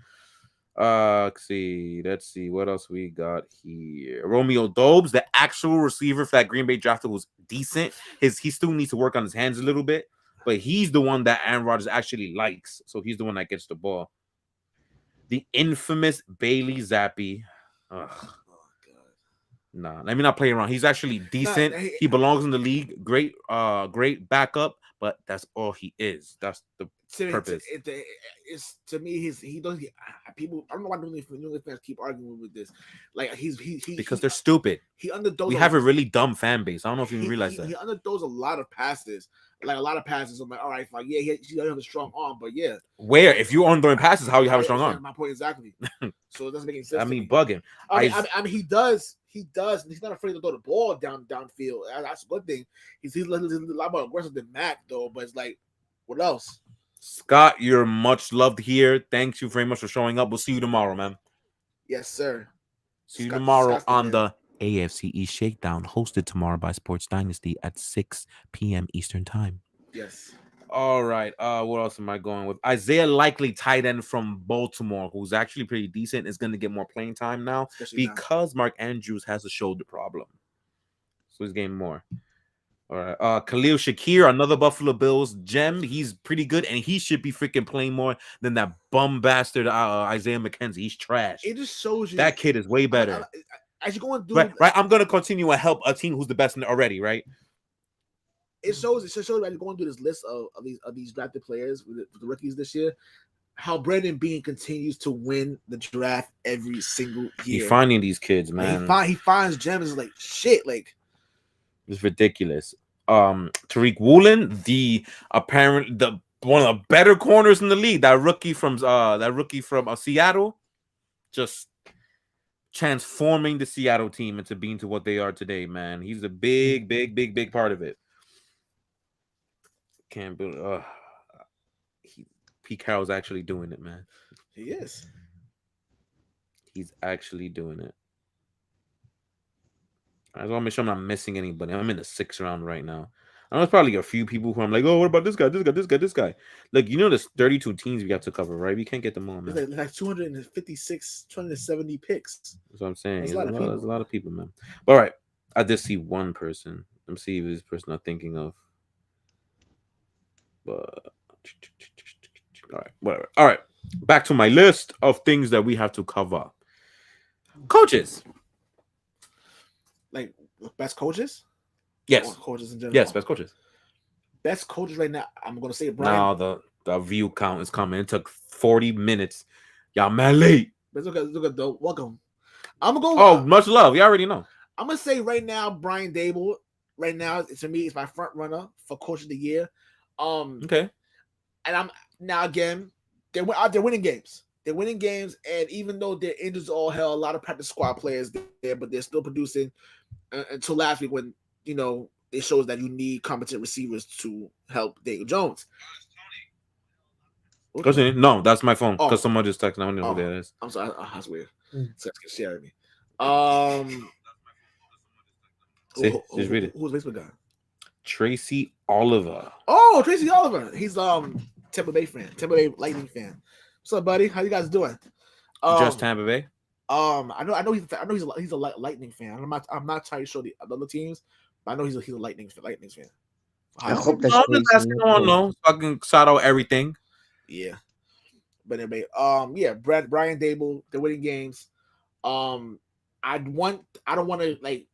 Let's see. What else we got here. Romeo Dobbs, the actual receiver for that Green Bay drafted, was decent. He still needs to work on his hands a little bit, but he's the one that Aaron Rodgers actually likes. So he's the one that gets the ball. The infamous Bailey Zappi. Ugh. Nah, let me not play around. He's actually decent. He belongs in the league. Great great backup, but that's all he is. That's the purpose. It's to me, he doesn't. People, I don't know why New England fans keep arguing with this. Like because they're stupid. He underthrows. We have a really dumb fan base. I don't know if you realize that. He underthrows a lot of passes. Like a lot of passes. I'm like, all right, fine. Yeah, he doesn't have a strong arm, but yeah. Where if you aren't throwing passes, how you have a strong arm? My point exactly. So it doesn't make any sense. I mean, bugging. I mean, he does. He does. He's not afraid to throw the ball downfield. That's a good thing. He's a lot more aggressive than Mac, though. But it's like, what else? Scott, you're much loved here. Thanks you very much for showing up. We'll see you tomorrow, man. Yes, sir. See you tomorrow on the AFC East Shakedown, hosted tomorrow by Sports Dynasty at 6 p.m. Eastern Time. Yes. All right. What else am I going with? Isaiah Likely, tight end from Baltimore, who's actually pretty decent, is going to get more playing time now. Especially because Mark Andrews has a shoulder problem. So he's getting more. All right. Khalil Shakir, another Buffalo Bills gem. He's pretty good, and he should be freaking playing more than that bum bastard Isaiah McKenzie. He's trash. It just shows you that kid is way better. As you're going through, right. I'm going to continue and help a team who's the best already, right? It shows that you're going through this list of these drafted players for the rookies this year, how Brandon Beane continues to win the draft every single year. He's finding these kids, man. He finds gems like shit. Like it's ridiculous. Tariq Woolen, one of the better corners in the league. That rookie from Seattle, just transforming the Seattle team into being to what they are today, man. He's a big part of it. Can't believe Pete Carroll's actually doing it, man. He is. He's actually doing it. I just want to make sure I'm not missing anybody. I'm in the 6th round right now. I know there's probably a few people who I'm like, oh, what about this guy, this guy, this guy, this guy? Like, there's 32 teams we have to cover, right? We can't get them all, man. It's like 256, 270 picks. That's what I'm saying. There's There's a lot of people, man. All right. I did see one person. Let me see if this person I'm thinking of. But all right, whatever. All right. Back to my list of things that we have to cover. Coaches. Like best coaches? Yes. Or coaches in general. Yes, best coaches. Best coaches right now. I'm gonna say Brian. Now the view count is coming. It took 40 minutes. Y'all man late. But look at the welcome. I'm gonna go. Oh, much love. You already know. I'm gonna say right now, Brian Dable. Right now, to me, is my front runner for coach of the year. Okay. And I'm now again, they're winning games. They're winning games, and even though their injuries all hell, a lot of practice squad players there, but they're still producing until last week when it shows that you need competent receivers to help Daniel Jones. No, that's my phone because Oh. someone just texted. I don't know who that is. I'm sorry, that's weird. Mm. So it's sharing me. See, just read it. Who's the baseball guy? Tracy Oliver. Oh, Tracy Oliver. He's Tampa Bay fan, Tampa Bay Lightning fan. What's up, buddy? How you guys doing? Just Tampa Bay. I know he's a Lightning fan. I'm not entirely sure the other teams, but I know he's a Lightning fan. I hope that's I'm just asking on, no, so I can shout out everything. Yeah. But anyway, Brian Dable, they're winning games. I don't want to like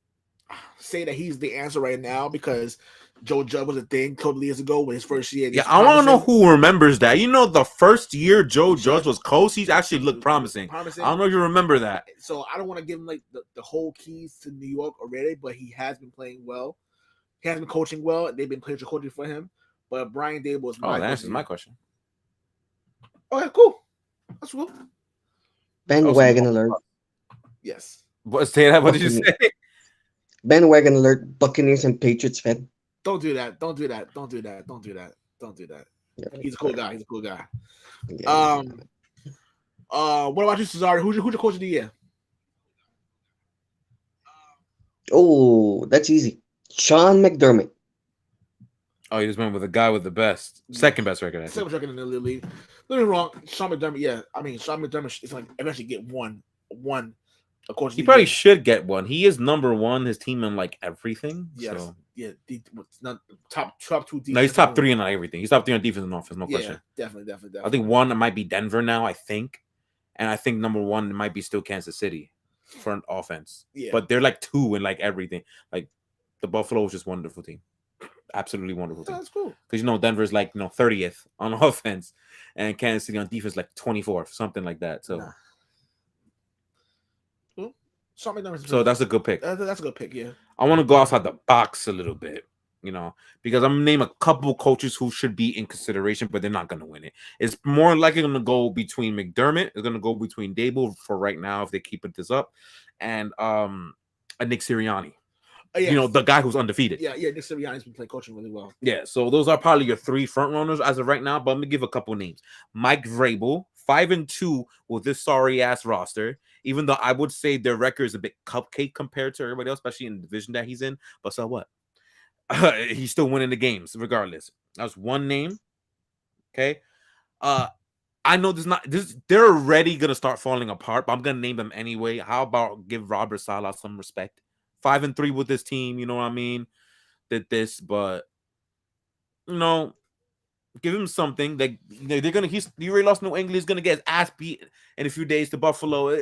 say that he's the answer right now because Joe Judge was a thing a couple years ago when his first year. Yeah, I want to know who remembers that. The first year Joe Judge was coach, he's actually looked promising. I don't know if you remember that. So I don't want to give him like the whole keys to New York already, but he has been playing well. He has been coaching well. They've been coaching for him. But Brian Dable is that answers my question. Okay, cool. That's cool. Bandwagon alert. Yes. What did you say? Bandwagon alert. Buccaneers and Patriots fan. Don't do that. Don't do that. Yeah. He's a cool guy. Yeah. What about you, Cesare? Who's your coach of the year? Oh, that's easy. Sean McDermott. Oh, you just went with the guy with the second best record. Second best record in the league. Don't get me wrong, Sean McDermott. Yeah, I mean Sean McDermott is like eventually get one. A coach. He probably should get one. He is number one. His team in like everything. Yes. So. Yeah. Not top two. No, he's top 3 in everything. He's top 3 on defense and offense. No question. Definitely. I think one might be Denver now. I think, and I think number 1 might be still Kansas City for offense. Yeah. But they're like 2 in like everything. Like the Buffalo is just wonderful team. Absolutely wonderful team. That's cool. Because Denver's like 30th on offense, and Kansas City on defense like 24th, something like that. So. Nah. So that's a good pick. That's a good pick, yeah. I want to go outside the box a little bit, because I'm going to name a couple coaches who should be in consideration, but they're not going to win it. It's more likely going to go between McDermott. It's going to go between Dable for right now if they keep this up, and Nick Sirianni. Yes. The guy who's undefeated. Yeah. Nick Sirianni's been playing coaching really well. Yeah, so those are probably your 3 front runners as of right now, but I'm going to give a couple names. Mike Vrabel, 5-2 with this sorry-ass roster, even though I would say their record is a bit cupcake compared to everybody else, especially in the division that he's in. But so what? He's still winning the games regardless. That's one name. Okay. I know they're already going to start falling apart, but I'm going to name them anyway. How about give Robert Saleh some respect? 5-3 with this team, you know what I mean? Did this, but give him something. Like they're gonna. He already lost New England. He's gonna get his ass beat in a few days to Buffalo.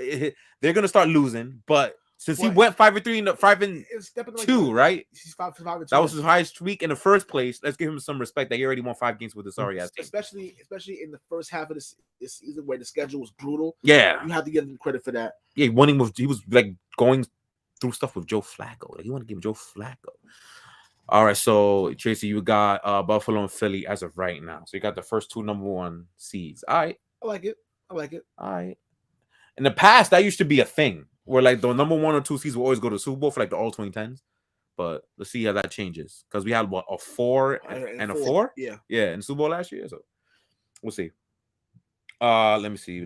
They're gonna start losing. But since he went 5-3 and 5-2, right? He's 5-2. That was his highest streak in the first place. Let's give him some respect that he already won 5 games with the sorry ass team. Especially in the first half of this season where the schedule was brutal. Yeah, you have to give him credit for that. Yeah, he was like going through stuff with Joe Flacco. Like, you want to give Joe Flacco. All right, so Tracy, you got Buffalo and Philly as of right now. So you got the first 2 number 1 seeds. All right. I like it. All right. In the past, that used to be a thing where like the number 1 or 2 seeds will always go to the Super Bowl for like the all 2010s. But let's see how that changes. Because we had a 4 and a 4? Yeah. Yeah, in the Super Bowl last year. So we'll see. Let me see.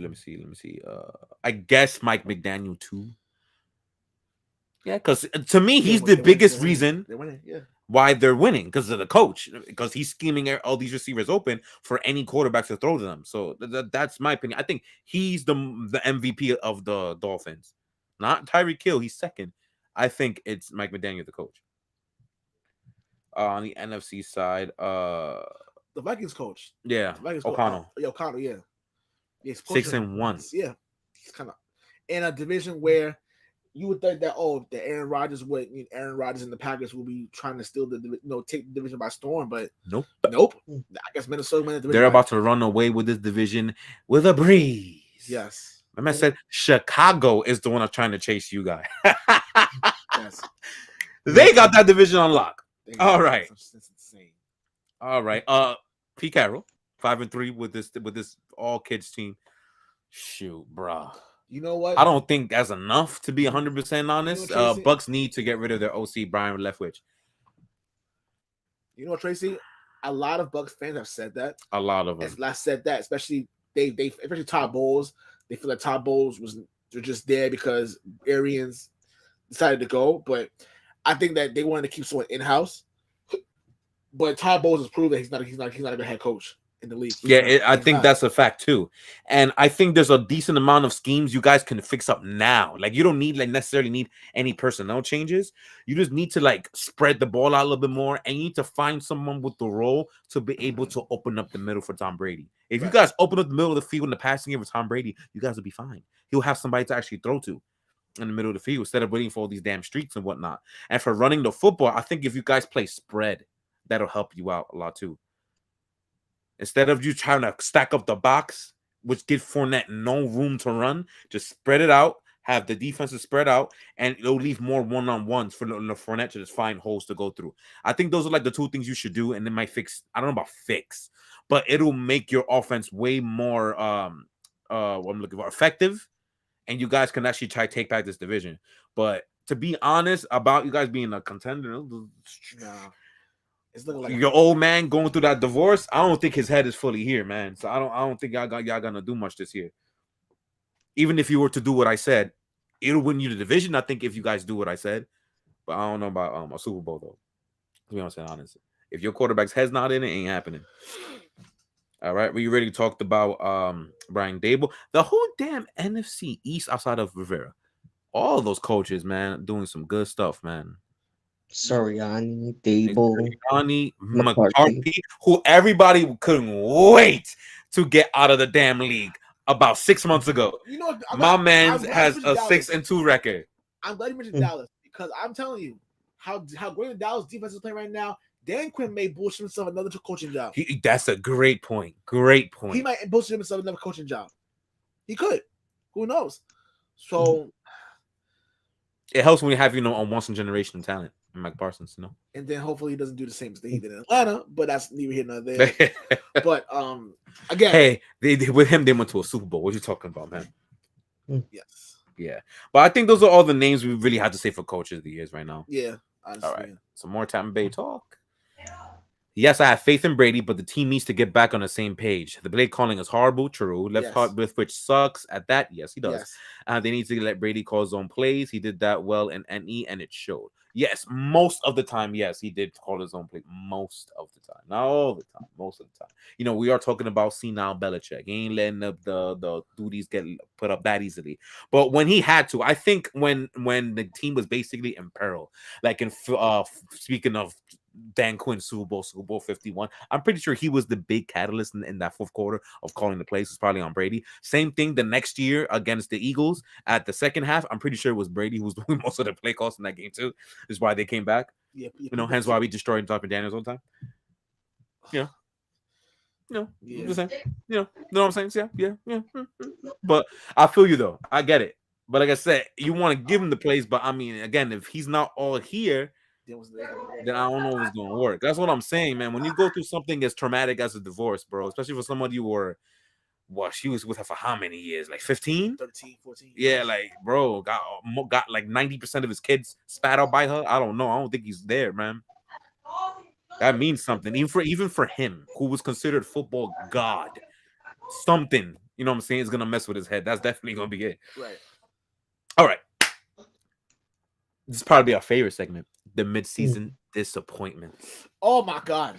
I guess Mike McDaniel too. Yeah, because to me, They're he's win- the they're winning, biggest they're winning, reason They're winning. Yeah. why they're winning because of the coach, because he's scheming all these receivers open for any quarterback to throw to them. So that's my opinion. I think he's the MVP of the Dolphins, not Tyreek Hill. He's second. I think it's Mike McDaniel, the coach. On the NFC side, The Vikings coach. yeah, The Vikings coach. O'Connell, O'Connell. Yeah. Yeah. He's coaching. 6-1. Yeah. He's kind of in a division where you would think that the Aaron Rodgers and the Packers will be trying to steal take the division by storm, but Nope. I guess Minnesota won the division. They're about to run away with this division with a breeze. Yes. My man said Chicago is the one that's trying to chase you guys. Yes. They got that division on lock. They- All right. That's insane. All right. Pete Carroll, 5-3 with this all kids team. Shoot, bruh. You know what? I don't think that's enough to be 100% honest. Tracy? Bucks need to get rid of their OC Brian Leftwich. You know what, Tracy? A lot of Bucks fans have said that. A lot of them. I said that, especially especially Todd Bowles. They feel like Todd Bowles was just there because Arians decided to go. But I think that they wanted to keep someone in house. But Todd Bowles has proved that he's not a good head coach in the league. I think that's a fact too. And I think there's a decent amount of schemes you guys can fix up now. Like you don't necessarily need any personnel changes. You just need to spread the ball out a little bit more, and you need to find someone with the role to be able to open up the middle for Tom Brady. If you guys open up the middle of the field in the passing game for Tom Brady, you guys will be fine. He'll have somebody to actually throw to in the middle of the field instead of waiting for all these damn streaks and whatnot. And for running the football, I think if you guys play spread, that'll help you out a lot too. Instead of you trying to stack up the box, which gives Fournette no room to run, just spread it out, have the defenses spread out, and it'll leave more one-on-ones for Fournette to just find holes to go through. I think those are the two things you should do, and it might fix. I don't know about fix, but it'll make your offense way more what I'm looking for, effective, and you guys can actually try to take back this division. But to be honest about you guys being a contender, No. It's looking like your old man going through that divorce, I don't think his head is fully here, man. So I don't think y'all gonna do much this year. Even if you were to do what I said, it'll win you the division. I think if you guys do what I said, but I don't know about a Super Bowl though. To be honest, if your quarterback's head's not in it, ain't happening. All right, we already talked about Brian Dable, the whole damn NFC East outside of Rivera. All those coaches, man, doing some good stuff, man. Soriani, Dable, McCarthy, who everybody couldn't wait to get out of the damn league about 6 months ago. You know, my man has a 6-2 record. I'm glad you mentioned Dallas because I'm telling you how great the Dallas defense is playing right now. Dan Quinn may bullshit himself another coaching job. That's a great point. Great point. He might bullshit himself another coaching job. He could. Who knows? So it helps when you have a once in generation talent. Mike Parsons, and then hopefully he doesn't do the same thing he did in Atlanta, but that's neither here nor there. But again, hey, they with him they went to a Super Bowl. What you talking about, man? Yes, yeah, but I think those are all the names we really have to say for coaches of the years right now. Yeah, honestly. All right, some more Tampa Bay talk. Yes, I have faith in Brady, but the team needs to get back on the same page. The play calling is horrible, true. Left heart with which sucks at that. Yes, he does. Yes. They need to let Brady call his own plays. He did that well in NE, and it showed. Yes, most of the time, yes, he did call his own play. Most of the time. Not all the time. Most of the time. We are talking about senile Belichick. He ain't letting up the duties get put up that easily. But when he had to, I think when the team was basically in peril, like in speaking of Dan Quinn Super Bowl 51. I'm pretty sure he was the big catalyst in that fourth quarter of calling the plays. It's probably on Brady. Same thing the next year against the Eagles at the second half. I'm pretty sure it was Brady who was doing most of the play calls in that game too. This is why they came back. Yeah, hence why we destroyed Dr. Daniels all the time. Just saying. Know what I'm saying? Yeah. But I feel you though. I get it. But like I said, you want to give him the plays, but I mean, again, if he's not all here, then I don't know if it's going to work. That's what I'm saying, man. When you go through something as traumatic as a divorce, bro, especially for somebody you were, she was with her for how many years? Like 15? 13, 14. Yeah, like, bro, got like 90% of his kids spat out by her. I don't know. I don't think he's there, man. That means something. Even for him, who was considered football god, something, you know what I'm saying, is going to mess with his head. That's definitely going to be it. Right. All right. This is probably our favorite segment, the midseason Mm. disappointment. Oh my god,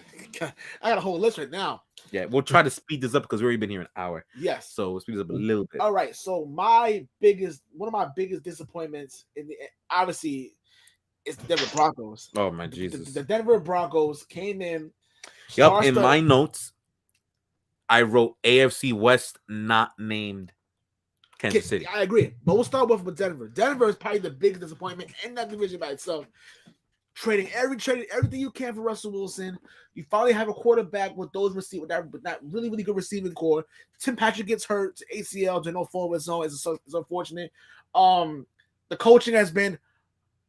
I got a whole list right now. Yeah, we'll try to speed this up because we've already been here an hour. Yes. So we'll speed this up a little bit. All right. So one of my biggest disappointments in the obviously it's the Denver Broncos. Oh my The Jesus. Denver Broncos came in. Yep, in star-studded- my notes, I wrote AFC West not named Kansas City. I agree. But we'll start with Denver. Denver is probably the biggest disappointment in that division by itself. Trading everything you can for Russell Wilson. You finally have a quarterback with those with that really, really good receiving core. Tim Patrick gets hurt to ACL to no fault of his own. It's unfortunate. The coaching has been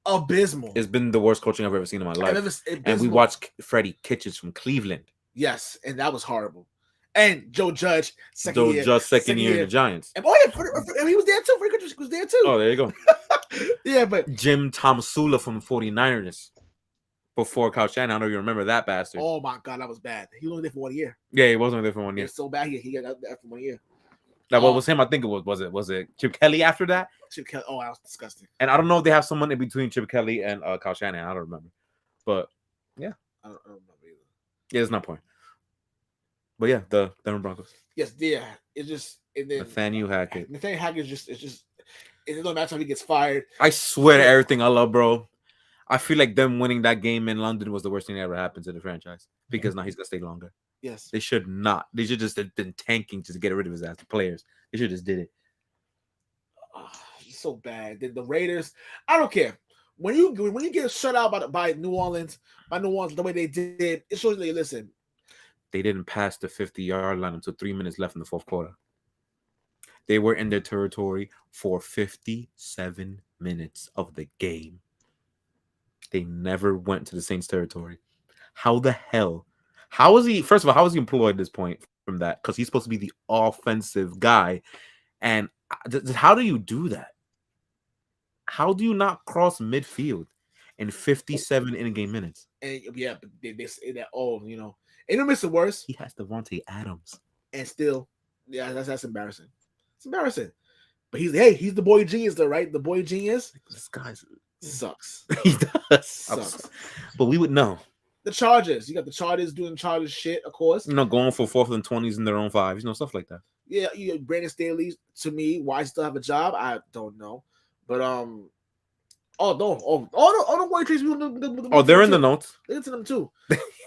abysmal. It's been the worst coaching I've ever seen in my life. And we watched Freddie Kitchens from Cleveland. Yes, and that was horrible. And Joe Judge, second year in the Giants. And he was there too. Freddie Kitchens was there too. Oh, there you go. Yeah, but Jim Tomsula from 49ers before Kyle Shanahan. I don't know if you remember that bastard. oh my god, that was bad. He was only there for 1 year. Yeah, he wasn't there for 1 It year. was so bad he got that for 1 year. That what was him? I think it was it Chip Kelly after that? Chip Kelly. Oh, that was disgusting. And I don't know if they have someone in between Chip Kelly and Kyle Shanahan. I don't remember. But I don't remember either. yeah, it's not point. But yeah, the Denver Broncos. Yes, yeah. It's just and then Nathaniel Hackett. Nathaniel Hackett it doesn't matter if he gets fired. I swear to everything I love, bro. I feel like them winning that game in London was the worst thing that ever happened to the franchise because now he's gonna stay longer. Yes. They should not. They should just have been tanking just to get rid of his ass. The players. They should just did it. It's so bad. The Raiders, I don't care. When you get shut out by New Orleans, the way they did, it shows you listen. They didn't pass the 50-yard line until 3 minutes left in the fourth quarter. They were in their territory for 57 minutes of the game. They never went to the Saints territory. How the hell? How is he? First of all, how is he employed at this point from that? Because he's supposed to be the offensive guy. And how do you do that? How do you not cross midfield in 57 in-game minutes? And yeah, but they say that it don't miss the worst. He has Devontae Adams. And still, yeah, that's embarrassing. It's embarrassing. But he's the boy genius though, right? The boy genius. This guy Sucks. He does. Sucks. But we would know. The Chargers. You got the Chargers doing Chargers shit, of course. Going for 4th and 20s in their own 5s, stuff like that. Yeah, Brandon Staley, to me, why he still have a job, I don't know. But the white trees. They're in the notes. They're into them too.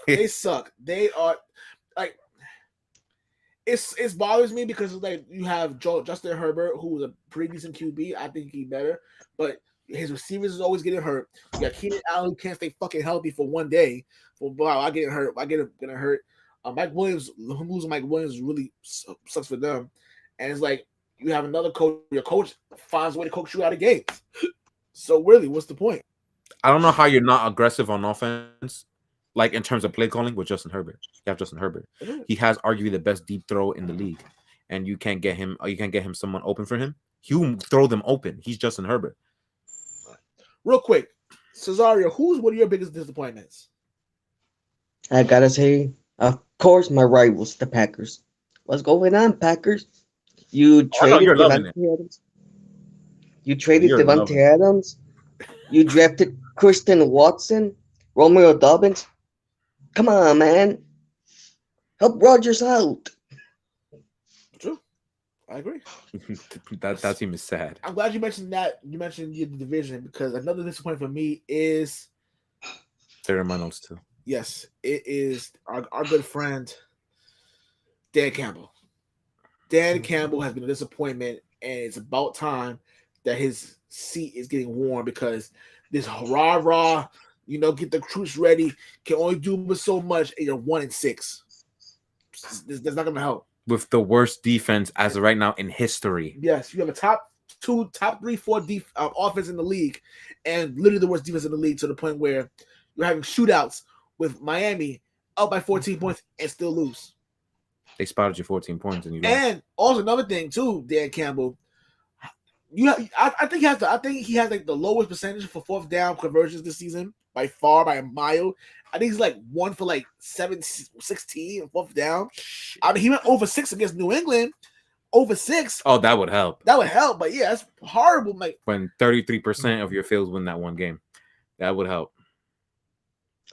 They suck. They are like it bothers me because like you have Justin Herbert, who was a pretty decent QB. I think he's better, but his receivers is always getting hurt. You got Keenan Allen who can't stay fucking healthy for 1 day. I get hurt. I get hurt. Mike Williams, losing Mike Williams really sucks for them. And it's like you have another coach. Your coach finds a way to coach you out of games. So really, what's the point? I don't know how you're not aggressive on offense, like in terms of play calling with Justin Herbert. You have Justin Herbert. He has arguably the best deep throw in the league, and you can't get him. You can't get him someone open for him. You throw them open. He's Justin Herbert. Real quick, Cesario, who's one of your biggest disappointments? I gotta say, of course, my rivals, the Packers. What's going on, Packers? You traded you're loving Devontae Adams. You traded You're Devontae loving Adams. You drafted Christian Watson, Romeo Dobbins. Come on, man. Help Rodgers out. True. I agree. that team is sad. I'm glad you mentioned that. You mentioned the division because another disappointment for me is They're in my notes too. yes, it is our good friend Dan Campbell. Dan Campbell has been a disappointment, and it's about time that his seat is getting warm because this rah-rah, get the troops ready, can only do but so much, and you're 1-6. That's not going to help. With the worst defense as of right now in history. Yes, you have a top 3, 4 offense in the league, and literally the worst defense in the league to the point where you're having shootouts with Miami up by 14 points and still lose. They spotted you 14 points and you lost. And also another thing too, Dan Campbell. I think he has like the lowest percentage for 4th down conversions this season by far, by a mile. I think he's like 1 for like 16 and 4th down. I mean, he went over 6 against New England. Over 6. Oh, that would help. That would help, but yeah, that's horrible. Like When 33% of your fields win that one game. That would help.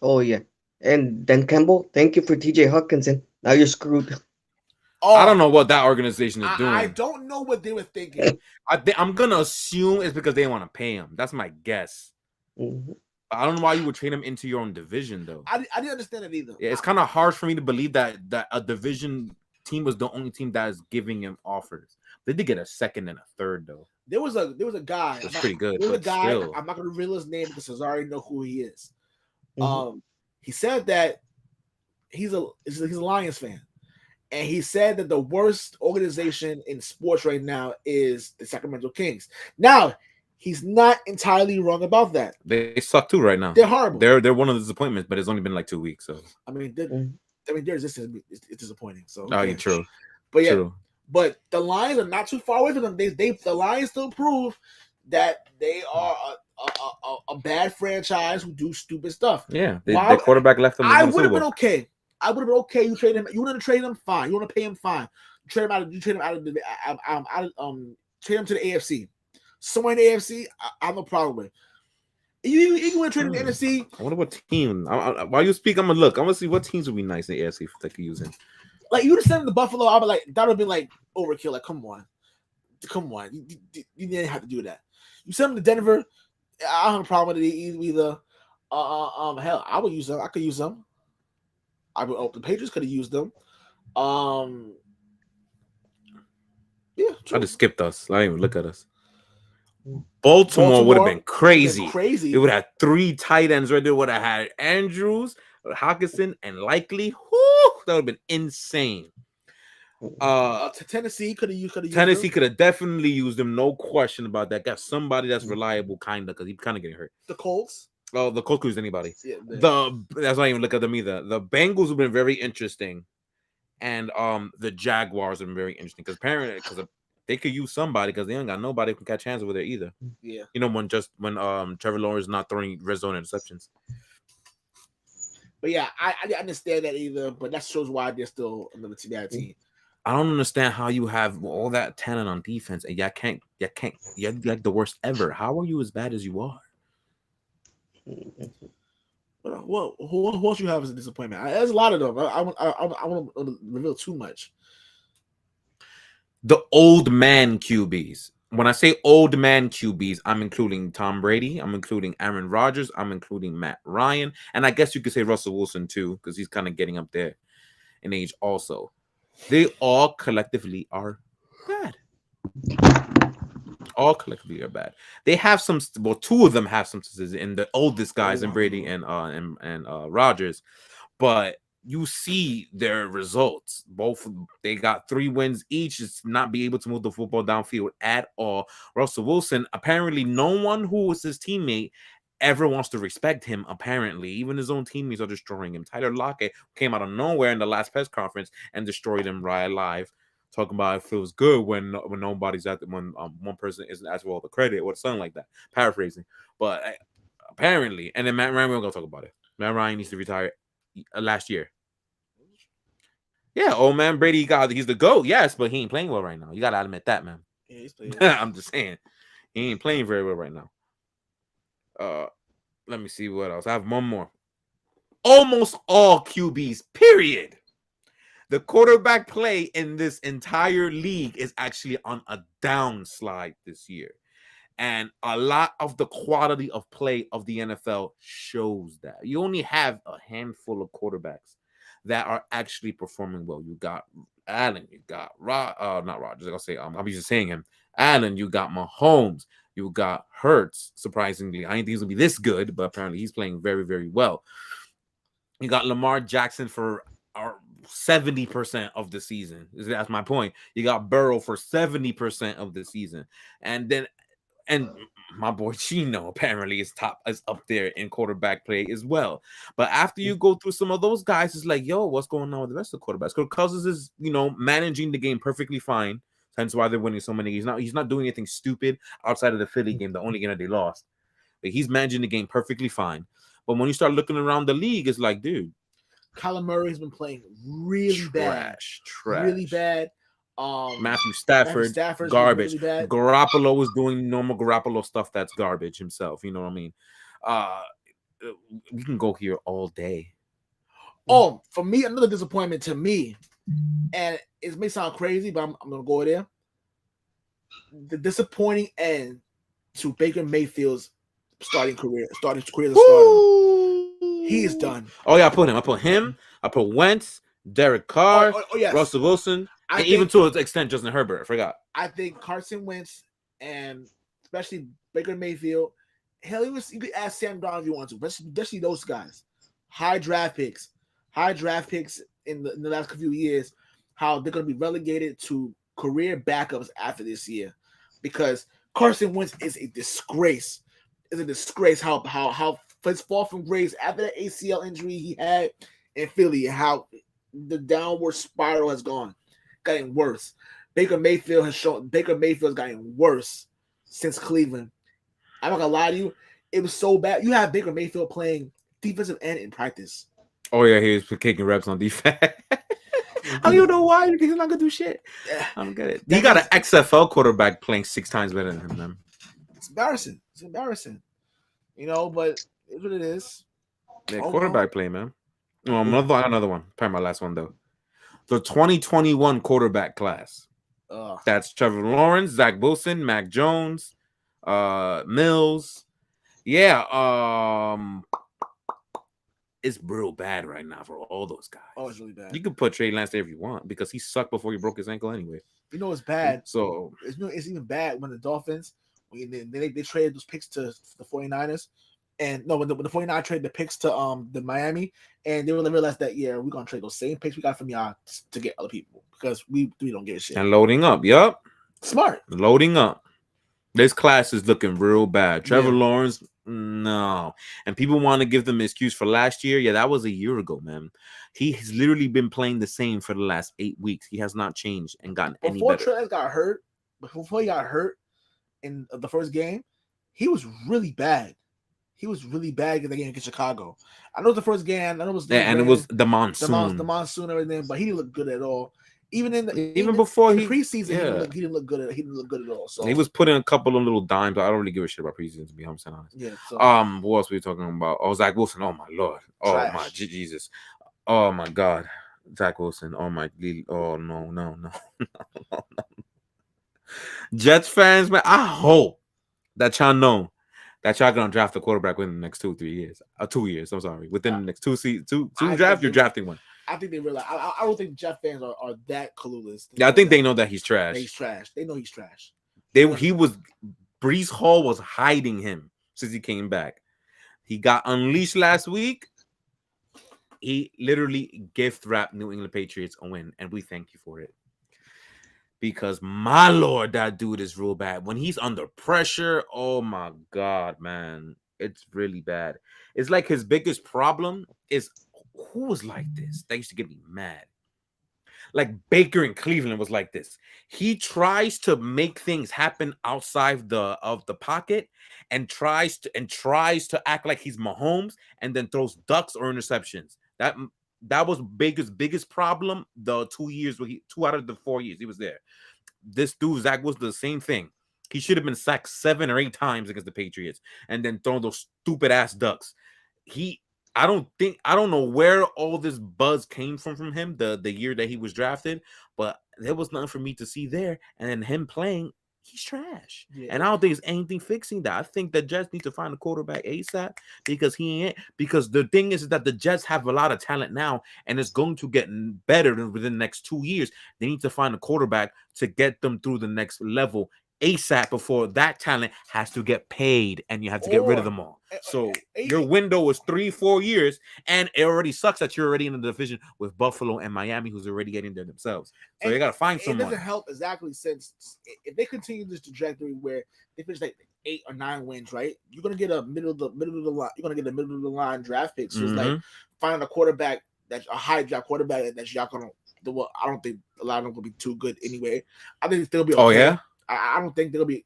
Oh yeah. And then Campbell, thank you for TJ Hawkinson. Now you're screwed. I don't Oh, know what that organization is I doing. don't know what they were thinking. I'm gonna assume it's because they want to pay him. That's my guess. Mhm. I don't know why you would trade him into your own division though. I didn't understand it either. Yeah, it's kind of hard for me to believe that a division team was the only team that is giving him offers. They did get a second and a third though. There was a guy. That's pretty good. There was a But guy. still, I'm not gonna reveal his name because I already know who he is. Mhm. He said that he's a Lions fan, and he said that the worst organization in sports right now is the Sacramento Kings. Now, he's not entirely wrong about that. they suck too right now. They're horrible. They're one of the disappointments, but it's only been like 2 weeks. So I mean, Mhm. there's this it's disappointing. So oh, okay. yeah, true. But yeah, True. but the Lions are not too far away from them. The Lions still prove that they are a bad franchise who do stupid stuff. Yeah, Why- the quarterback left them. I would have been okay. I would have been okay. You trade him. You want to trade him? Fine. You want to pay him? Fine. Trade him out of. You trade him out of the. Trade him to the AFC. Somewhere in the AFC, I have no problem with. You want to trade him to the NFC? I wonder what team. While you speak, I'm gonna look. I'm gonna see what teams would be nice in the AFC if they could use him. Like you would have sent him to Buffalo. I would like that would have been like overkill. Like come on. You didn't have to do that. You send him to Denver. I don't have a problem with it either. Hell, I would use them. I could use them. The Patriots could have used them. Yeah, I just skipped us. I didn't even look at us. Baltimore would have been crazy. Crazy. They would have 3 tight ends right there. Would have had Andrews, Hawkinson, and Likely. Whoo, that would have been insane. Tennessee could have used. Tennessee could have definitely used him. No question about that. Got somebody that's reliable, kind of, because he's kind of getting hurt. The Colts. Oh, the Colts could use anybody. Yeah, That's not even look at them either. The Bengals have been very interesting, and the Jaguars have been very interesting because apparently they could use somebody because they ain't got nobody who can catch hands over there either. Yeah, you know when Trevor Lawrence is not throwing red zone interceptions. But yeah, I didn't understand that either. But that shows why they're still another bad team. I don't understand how you have all that talent on defense and you're like the worst ever. How are you as bad as you are? Well, who else you have as a disappointment? There's a lot of them. I want to reveal too much. The old man QBs. When I say old man QBs, I'm including Tom Brady, I'm including Aaron Rodgers, I'm including Matt Ryan, and I guess you could say Russell Wilson too, because he's kind of getting up there in age also. They all collectively are bad. All collectively are bad. They have some. Well, 2 of them have some in the oldest guys, in Brady and Rodgers, but you see their results. Both they got 3 wins each. It's not be able to move the football downfield at all. Russell Wilson, apparently, no one who was his teammate ever wants to respect him. Apparently, even his own teammates are destroying him. Tyler Lockett came out of nowhere in the last press conference and destroyed him right live, talking about it feels good when nobody's at when one person isn't as well the credit or something like that. Paraphrasing, but apparently, and then Matt Ryan, we're gonna talk about it. Matt Ryan needs to retire last year. Yeah, old man Brady he's the GOAT, yes, but he ain't playing well right now. You gotta admit that, man. Yeah, he's playing. I'm just saying, he ain't playing very well right now. Let me see what else. I have one more. Almost all QBs, period. The quarterback play in this entire league is actually on a downslide this year. And a lot of the quality of play of the NFL shows that. You only have a handful of quarterbacks that are actually performing well. You got Allen, you got not Rodgers. I'll say I'm used to saying him. Allen, you got Mahomes, you got Hurts. Surprisingly, I didn't think he's gonna be this good, but apparently he's playing very, very well. You got Lamar Jackson for 70% of the season. That's my point. You got Burrow for 70% of the season, and my boy Chino apparently is up there in quarterback play as well. But after you go through some of those guys, it's like, yo, what's going on with the rest of the quarterbacks? Kirk Cousins is, managing the game perfectly fine. Hence why they're winning so many. He's not doing anything stupid outside of the Philly game, the only game that they lost. But he's managing the game perfectly fine. But when you start looking around the league, it's like, dude, Kyler Murray has been playing really bad. Really bad. Matthew Stafford, garbage. Really bad. Garoppolo was doing normal Garoppolo stuff that's garbage himself. You know what I mean? Uh, we can go here all day. Oh, for me, another disappointment to me, and it may sound crazy, but I'm gonna go there. The disappointing end to Baker Mayfield's starting career as a starter. He is done. Oh yeah, I put him. I put Wentz, Derek Carr, Yes. Russell Wilson, I and think, even to an extent Justin Herbert. I forgot. I think Carson Wentz and especially Baker Mayfield. Hell, you could ask Sam Brown if you want to, especially those guys. High draft picks in the last few years. How they're going to be relegated to career backups after this year, because Carson Wentz is a disgrace. It's a disgrace how his fall from grace after that ACL injury he had in Philly, how the downward spiral has gone, getting worse. Baker Mayfield's gotten worse since Cleveland. I'm not gonna lie to you, it was so bad. You have Baker Mayfield playing defensive end in practice. Oh yeah, he was kicking reps on defense. I don't even know why he's not gonna do shit. I don't get it. He got an XFL quarterback playing 6 times better than him, man. It's embarrassing. It's embarrassing. You know, but it's what it is. Yeah, quarterback play, man. Oh, another one. Probably my last one though. The 2021 quarterback class. That's Trevor Lawrence, Zach Wilson, Mac Jones, Mills. Yeah, it's real bad right now for all those guys. Oh, it's really bad. You can put Trey Lance there if you want because he sucked before he broke his ankle anyway. You know it's bad. So it's even bad when the Dolphins they traded those picks to the 49ers. And no, when the 49ers traded the picks to the Miami, and they really realized that we're gonna trade those same picks we got from y'all to get other people because we don't give a shit. And loading up, yup. Smart. Loading up. This class is looking real bad. Trevor Lawrence, no. And people want to give them an excuse for last year. Yeah, that was a year ago, man. He has literally been playing the same for the last 8 weeks. He has not changed and gotten any better. Before he got hurt in the first game, he was really bad. He was really bad against Chicago. I know the first game. I know it was it was the monsoon, the monsoon and everything. But he didn't look good at all. Even before the preseason, he didn't look good. He didn't look good at all. So he was putting a couple of little dimes, but I don't really give a shit about preseason to be 100% honest. Yeah. So, what else were we talking about? Oh, Zach Wilson. Oh my lord. Oh trash. My Jesus. Oh my God. Zach Wilson. Oh my. Oh no. Jets fans, man. I hope that y'all know that y'all gonna draft a quarterback within the next 2 or 3 years. 2 years. I'm sorry. Within the next two draft, you're drafting one. I think they realize. I don't think Jet fans are that clueless. Yeah, I think they know that he's trash. He's trash. They know he's trash. Brees Hall was hiding him since he came back. He got unleashed last week. He literally gift wrapped New England Patriots a win, and we thank you for it. Because my lord, that dude is real bad. When he's under pressure, oh my God, man. It's really bad. It's like his biggest problem is who was like this? That used to get me mad. Like Baker in Cleveland was like this. He tries to make things happen outside of the pocket and tries to act like he's Mahomes and then throws ducks or interceptions. That was Baker's biggest problem the 2 years where 2 out of the 4 years he was there. This dude, Zach, was the same thing. He should have been sacked 7 or 8 times against the Patriots and then thrown those stupid ass ducks. I don't know where all this buzz came from him the year that he was drafted, but there was nothing for me to see there. And then him playing, he's trash. Yeah. And I don't think there's anything fixing that. I think the Jets need to find a quarterback ASAP because the thing is that the Jets have a lot of talent now and it's going to get better within the next 2 years. They need to find a quarterback to get them through the next level ASAP before that talent has to get paid and you have to get rid of them all. So your window is 3-4 years and it already sucks that you're already in the division with Buffalo and Miami who's already getting there themselves. So you got to find someone. It doesn't help exactly since if they continue this trajectory where they finish like 8 or 9 wins, right? You're going to get a middle of the line. You're going to get a middle of the line draft pick. So it's like finding a quarterback that's a high draft quarterback that's y'all going to I don't think a lot of them will be too good anyway. I think they'll be okay. Oh, yeah? I don't think they'll be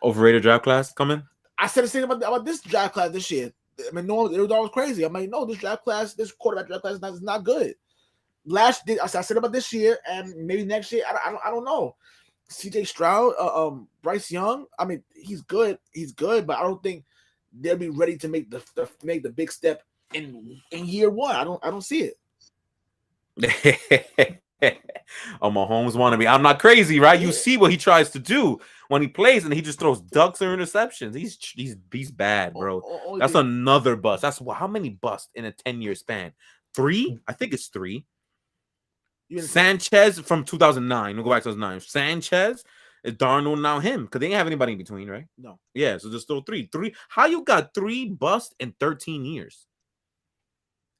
overrated draft class coming. I said the same about this draft class this year. I mean, no, it was always crazy. I'm like, no, this quarterback draft class is not good. I said about this year and maybe next year. I don't know. CJ Stroud, Bryce Young. I mean, he's good, but I don't think they'll be ready to make the big step in year one. I don't see it. Oh, Mahomes wannabe. I'm not crazy, right? You Yeah. see what he tries to do when he plays, and he just throws ducks or interceptions. He's bad, bro. That's another bust. That's how many busts in a 10-year span? 3? I think it's 3. Sanchez from 2009. We'll go back to 2009. Sanchez, Darnold, now him, because they didn't have anybody in between, right? No. Yeah, so just throw 3. How you got 3 busts in 13 years?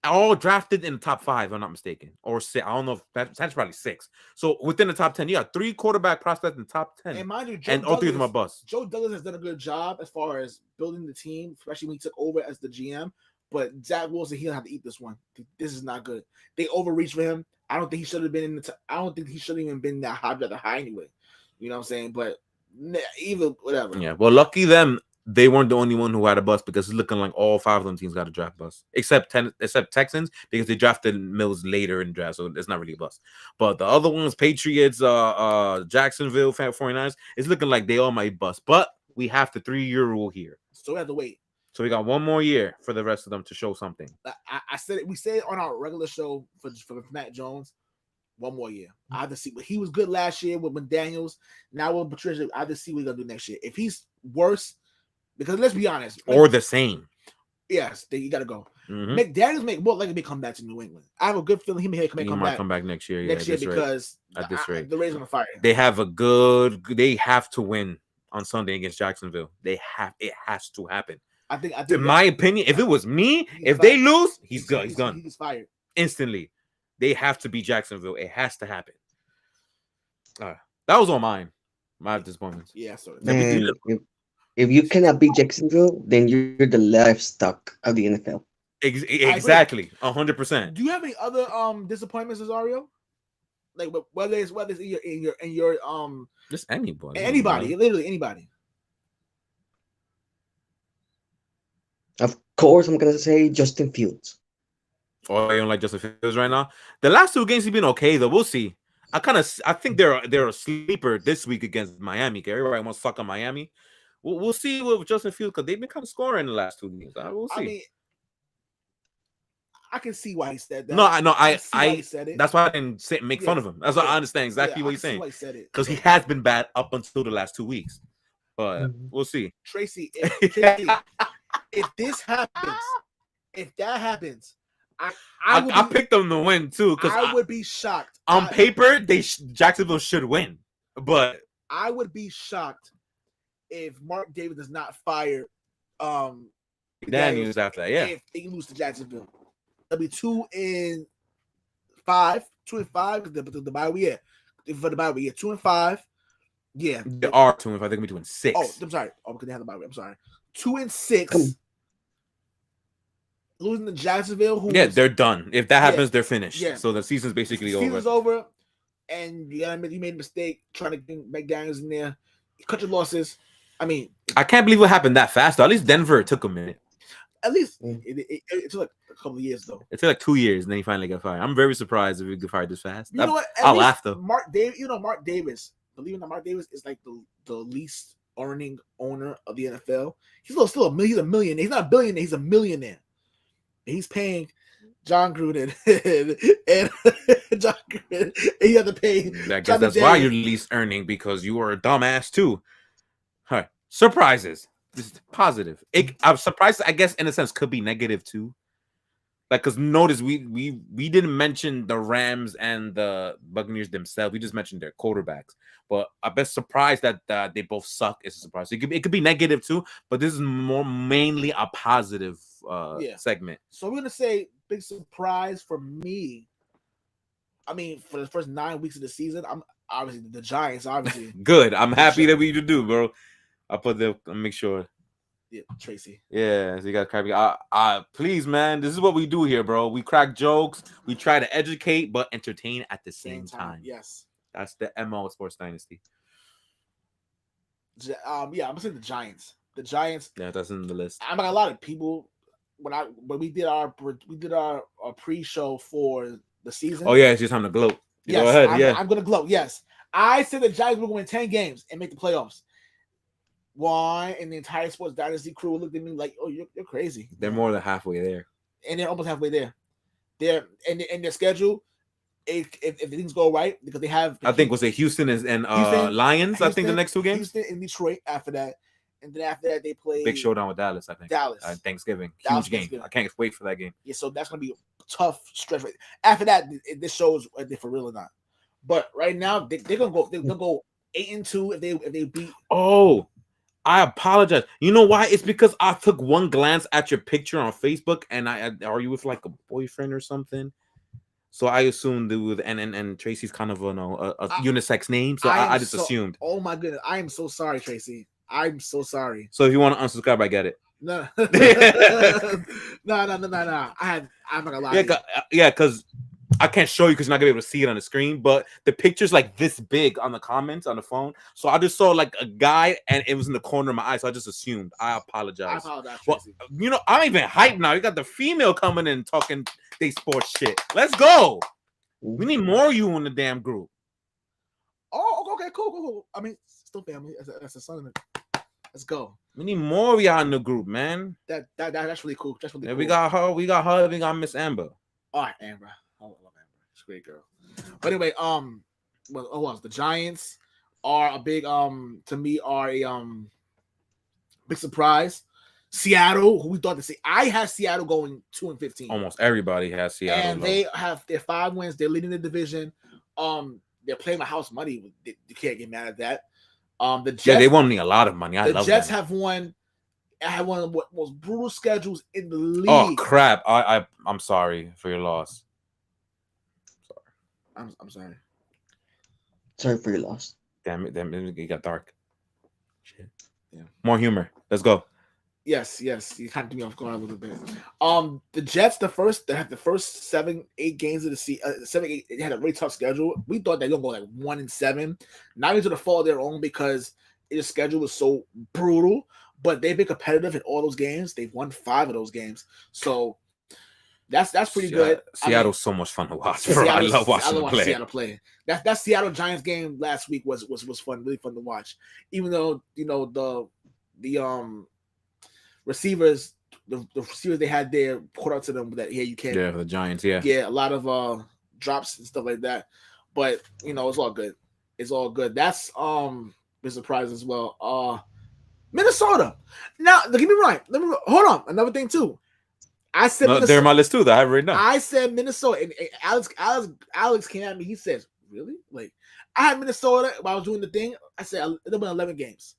All drafted in the top 5, if I'm not mistaken, or 6. I don't know if that's probably 6. So within the top 10, you got 3 quarterback prospects in the top 10, and mind you, all 3 of them are busts. Joe Douglas has done a good job as far as building the team, especially when he took over as the GM. But Zach Wilson, he'll have to eat this one. This is not good. They overreached for him. I don't think he should have been in the. I don't think he should have even been that high anyway. You know what I'm saying? But even whatever. Yeah. Well, lucky them. They weren't the only one who had a bust, because it's looking like all 5 of them teams got a draft bust, except Texans, because they drafted Mills later in the draft, so it's not really a bust. But the other ones, Patriots, Jacksonville, 49ers, it's looking like they all might bust. But we have the 3-year rule here, so we have to wait. So we got 1 more year for the rest of them to show something. I said it. We said it on our regular show for Matt Jones. 1 more year. I have to see. He was good last year with McDaniels. Now with Patricia, I have to see what he's gonna do next year. If he's worse. Because let's be honest, or the same. Yes, you got to go. McDaniels more likely to come back to New England. I have a good feeling he might come back next year. Next year because at this rate, the Rays are on fire. They have to win on Sunday against Jacksonville. It has to happen. I think in my opinion, if it was me, if they lose, he's done. He's fired instantly. They have to beat Jacksonville. It has to happen. That was all mine. My disappointments. Yeah, sorry. If you cannot beat Jacksonville, then you're the livestock of the NFL. Exactly, 100%. Do you have any other disappointments, Rosario? Like whether it's in your just anybody, literally anybody. Of course, I'm gonna say Justin Fields. Oh, you don't like Justin Fields right now? The last 2 games he's been okay though. We'll see. I think they're a sleeper this week against Miami. Everybody wants to suck on Miami. We'll see with Justin Fields, because they've been kind of scoring in the last 2 games. We'll see. I mean, I can see why he said that. I said it. That's why I didn't make fun of him. That's why I understand exactly what he's saying. Because he has been bad up until the last 2 weeks. But we'll see. Tracy, if this happens, if that happens, I picked them to win too. Because I would be shocked. On paper, Jacksonville should win, but I would be shocked if Mark Davis does not fire Daniels after that. Yeah, if they lose to Jacksonville, it'll be 2-5. 2-5 the bye week. Yeah, for the bye week, 2-5. Yeah, they are 2-5. They're gonna be 2-6. Oh, I'm sorry. Oh, because they have the bye week. I'm sorry. 2-6. Losing to Jacksonville. They're done. If that happens, they're finished. Yeah. So the season's basically over. Season's over, and you made a mistake trying to get McDaniels in there. You cut your losses. I mean, I can't believe what happened that fast. Though. At least Denver took a minute. At least it took like a couple of years though. It took like 2 years, and then he finally got fired. I'm very surprised if he got fired this fast. You know what? I'll laugh though. Mark Davis. Believe it or not, Mark Davis is like the least earning owner of the NFL. He's still a million. He's a millionaire. He's not a billionaire. He's a millionaire. And he's paying John Gruden and John Gruden. And you have to pay. I guess that's why you're least earning, because you are a dumbass too. All right. Surprises. This is positive. I'm surprised. I guess in a sense could be negative too. Like, because notice we didn't mention the Rams and the Buccaneers themselves. We just mentioned their quarterbacks. But I bet surprised that they both suck is a surprise. It could be negative too, but this is mainly a positive segment. So we're gonna say big surprise for me. I mean, for the first 9 weeks of the season, I'm obviously the Giants. Obviously, good. I'm happy that we do, bro. I'll make sure. Yeah, Tracy. Yeah, so you got crack. Please, man. This is what we do here, bro. We crack jokes. We try to educate, but entertain at the same time. Yes, that's the MO of Sports Dynasty. Yeah, I'm gonna say the Giants. The Giants. Yeah, that's in the list. I'm like a lot of people when we did our pre-show for the season. Oh yeah, it's just time to gloat. Yes, go ahead. I'm gonna gloat. Yes, I said the Giants were going to win 10 games and make the playoffs. Juan and the entire Sports Dynasty crew looked at me like, "Oh, you're crazy." They're more than halfway there. And they're almost halfway there. They're in their schedule. If things go right, because they have, I think was it Houston and Houston, Lions. I think the next two games. Houston and Detroit after that, and then after that they play Big showdown with Dallas. I think Dallas. Thanksgiving, Dallas huge game. Thanksgiving. I can't wait for that game. Yeah, so that's gonna be a tough stretch. Right after that, this shows if they're for real or not. But right now, they're gonna go. They'll go 8-2 if they beat. Oh, I apologize. You know why? It's because I took one glance at your picture on Facebook, and are you with like a boyfriend or something? So I assumed it was, and Tracy's kind of a unisex name, so I just assumed. Oh my goodness, I am so sorry, Tracy. I'm so sorry. So if you want to unsubscribe, I get it. No, no. I'm not gonna lie. Yeah, because I can't show you because you're not gonna be able to see it on the screen, but the picture's like this big on the comments on the phone. So I just saw like a guy, and it was in the corner of my eye, so I just assumed. I apologize. Well, you know, I'm even hyped now. You got the female coming in talking they sports shit. Let's go. We need more of you in the damn group. Oh, okay, cool. I mean, still family. That's a son of it. Let's go. We need more of y'all in the group, man. That's really cool. That's really cool. We got her. We got Miss Amber. All right, Amber. I love Amber. She's a great girl. But anyway, the Giants are a big to me are a big surprise. Seattle, who we thought to see, I had Seattle going 2-15. Almost everybody has Seattle, and they have their 5 wins. They're leading the division. They're playing with house money. You can't get mad at that. The Jets, they won me a lot of money. The Jets have won. I had one of the most brutal schedules in the league. Oh crap! I'm sorry for your loss. I'm sorry. Sorry for your loss. Damn it! It got dark. Shit. Yeah. More humor. Let's go. Yes. You kind of threw me off guard a little bit. The Jets, they had the first 7-8 games of the season. 7-8, they had a really tough schedule. We thought they were gonna go like 1-7. Not even to the fault of their own because their schedule was so brutal. But they've been competitive in all those games. They've won 5 of those games. So that's pretty good. Seattle's so much fun to watch, bro. I love watching them play. Seattle play. That Seattle Giants game last week was fun, really fun to watch. Even though the receivers, the receivers they had there put out to them that you can't. Yeah, the Giants. Yeah, a lot of drops and stuff like that. But it's all good. It's all good. That's been surprised as well. Minnesota. Now, get me right. Hold on. Another thing too. I said they're my list too. That I have written down. I said Minnesota, and Alex came at me. He says, "Really? Like I had Minnesota while I was doing the thing. I said it'll be 11 games.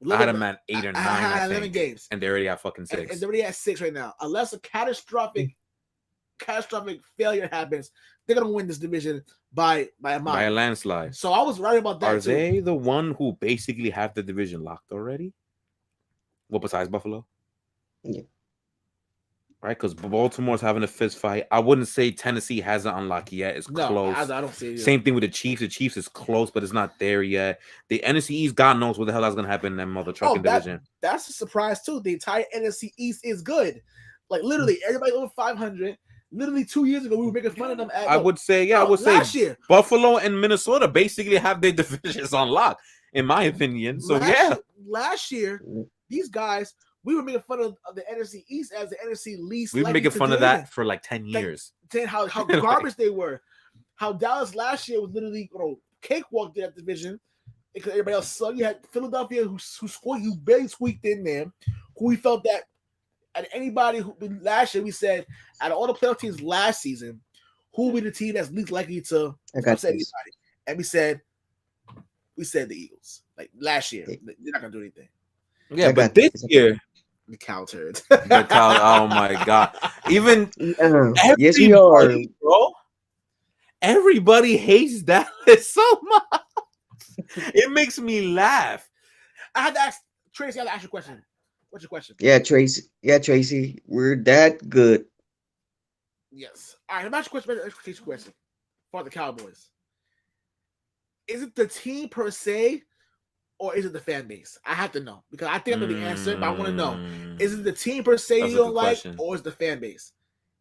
I had them at 8 or 9. I had 11 games, and they already have fucking 6. And they're already at 6 right now. Unless a catastrophic failure happens, they're gonna win this division by a mile, by a landslide. So I was right about that. Are they the one who basically have the division locked already? Well, besides Buffalo, yeah, right? Because Baltimore's having a fist fight. I wouldn't say Tennessee hasn't unlocked yet. It's close. I don't see it. Same thing with the Chiefs. The Chiefs is close, but it's not there yet. The NFC East, God knows what the hell is going to happen in that mother trucking division. That's a surprise too. The entire NFC East is good. Like literally, everybody over 500. Literally 2 years ago, we were making fun of them. I would say last year, Buffalo and Minnesota basically have their divisions on lock, in my opinion. So last year, these guys, we were making fun of the NFC East as the NFC least. We've been making fun of that for like 10 years. Saying how garbage they were. How Dallas last year was literally cakewalk that division because everybody else sucked. You had Philadelphia who barely squeaked in there. Who we felt that at anybody who last year we said out of all the playoff teams last season, who will be the team that's least likely to upset anybody? And we said the Eagles. Like last year, they're not gonna do anything. Yeah, but this year, the cow turds. Oh my god! Even yes, we are, bro. Everybody hates Dallas so much. It makes me laugh. I had to ask Tracy. I had to ask you a question. What's your question? Yeah, Tracy. We're that good. Yes. All right. About your question for the Cowboys. Is it the team per se, or is it the fan base? I have to know because I think I know the answer, but I want to know: is it the team per se you don't like, or is it the fan base?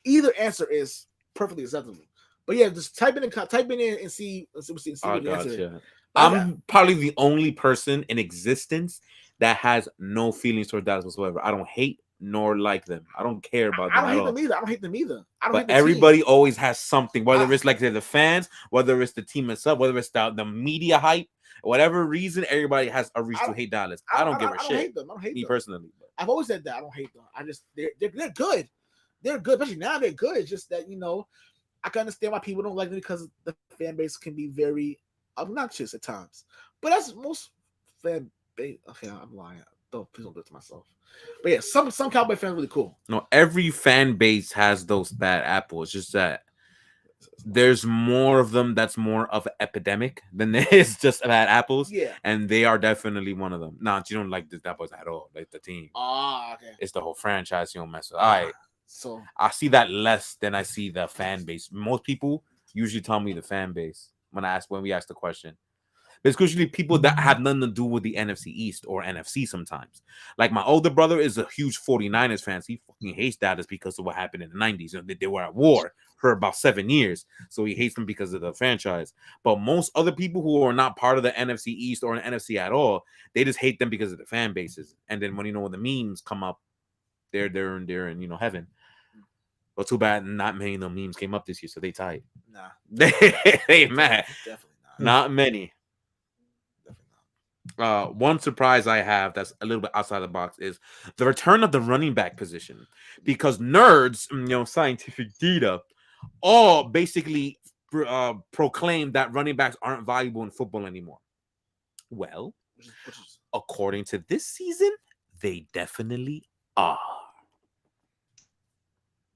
Either answer is perfectly acceptable. But yeah, just type it in and see what the answer is. I'm probably the only person in existence that has no feelings toward Dallas whatsoever. I don't hate nor like them. I don't care about I them don't at hate all. them either. I don't hate them either. I don't But hate the everybody team. always has something, whether I- it's like they're the fans, whether it's the team itself, whether it's the media hype, whatever reason, everybody has a reason to hate Dallas. I don't give a I don't shit. hate them. I don't hate Me them. personally. I've always said that. I don't hate them. I just they're good. They're good, especially now they're good. It's just that I can understand why people don't like them because the fan base can be very obnoxious at times. But that's most fan base. Okay, I'm lying. Please don't do it to myself. But yeah, some Cowboy fans are really cool. No, every fan base has those bad apples. Just that there's more of them that's more of an epidemic than there is just bad apples. Yeah. And they are definitely one of them. Nah, you don't like the apples at all, like the team. Okay. It's the whole franchise you don't mess with. All right. So I see that less than I see the fan base. Most people usually tell me the fan base when we ask the question. But it's usually people that have nothing to do with the NFC East or NFC sometimes. Like my older brother is a huge 49ers fan. He fucking hates Dallas because of what happened in the 90s. They were at war for about 7 years. So he hates them because of the franchise. But most other people who are not part of the NFC East or the NFC at all, they just hate them because of the fan bases. And then when the memes come up, they're in heaven. But too bad not many of the memes came up this year, so they tight. nah. They mad. Definitely not. Not many. One surprise I have that's a little bit outside the box is the return of the running back position, because nerds, scientific data, all basically proclaim that running backs aren't valuable in football anymore. Well, according to this season, they definitely are.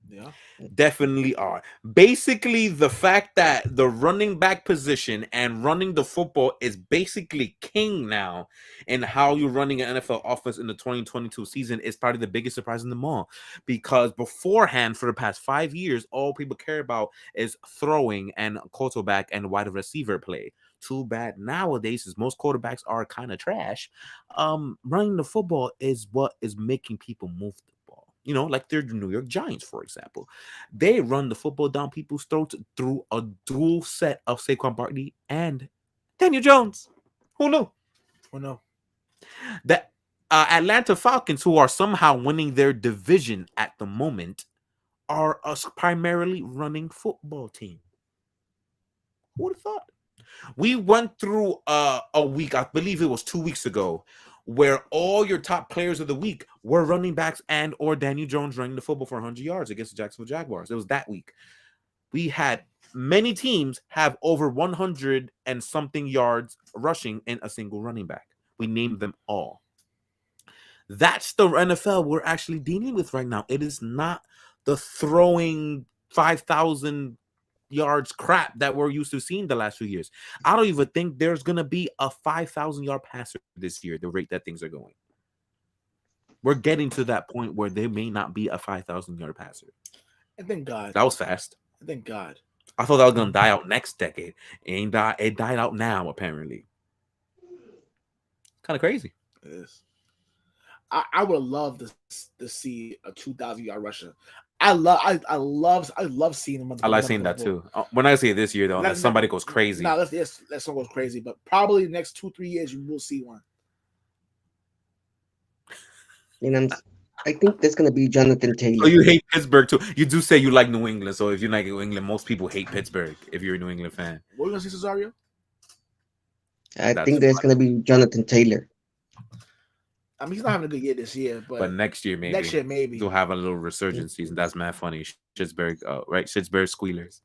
Yeah. Definitely are. Basically, the fact that the running back position and running the football is basically king now in how you're running an NFL offense in the 2022 season is probably the biggest surprise in them all. Because beforehand, for the past 5 years, all people care about is throwing and quarterback and wide receiver play. Too bad nowadays, as most quarterbacks are kind of trash, running the football is what is making people move the ball. Like the New York Giants, for example. They run the football down people's throats through a dual set of Saquon Barkley and Daniel Jones. Who knew? Who knew? The Atlanta Falcons, who are somehow winning their division at the moment, are a primarily running football team. Who would have thought? We went through a week, I believe it was 2 weeks ago, where all your top players of the week were running backs and or Daniel Jones running the football for 100 yards against the Jacksonville Jaguars. It was that week. We had many teams have over 100 and something yards rushing in a single running back. We named them all. That's the NFL we're actually dealing with right now. It is not the throwing 5,000 yards crap that we're used to seeing the last few years. I don't even think there's going to be a 5,000 yard passer this year, the rate that things are going. We're getting to that point where there may not be a 5,000 yard passer. And thank God. That was fast. Thank God. I thought that was going to die out next decade. It died out now, apparently. Kind of crazy. It is. I would love to see a 2,000 yard rusher. I love seeing him. I like seeing that too. When I see it this year, though, unless somebody goes crazy. No, let someone goes crazy, but probably the next 2-3 years you will see one. I think that's gonna be Jonathan Taylor. So you hate Pittsburgh too. You do say you like New England. So if you like New England, most people hate Pittsburgh. If you're a New England fan, What are you gonna say, Cesario? I think that's gonna be Jonathan Taylor. I mean, he's not having a good year this year, but next year maybe. Next year maybe He'll have a little resurgence season. That's mad funny. Pittsburgh, right? Pittsburgh Squealers.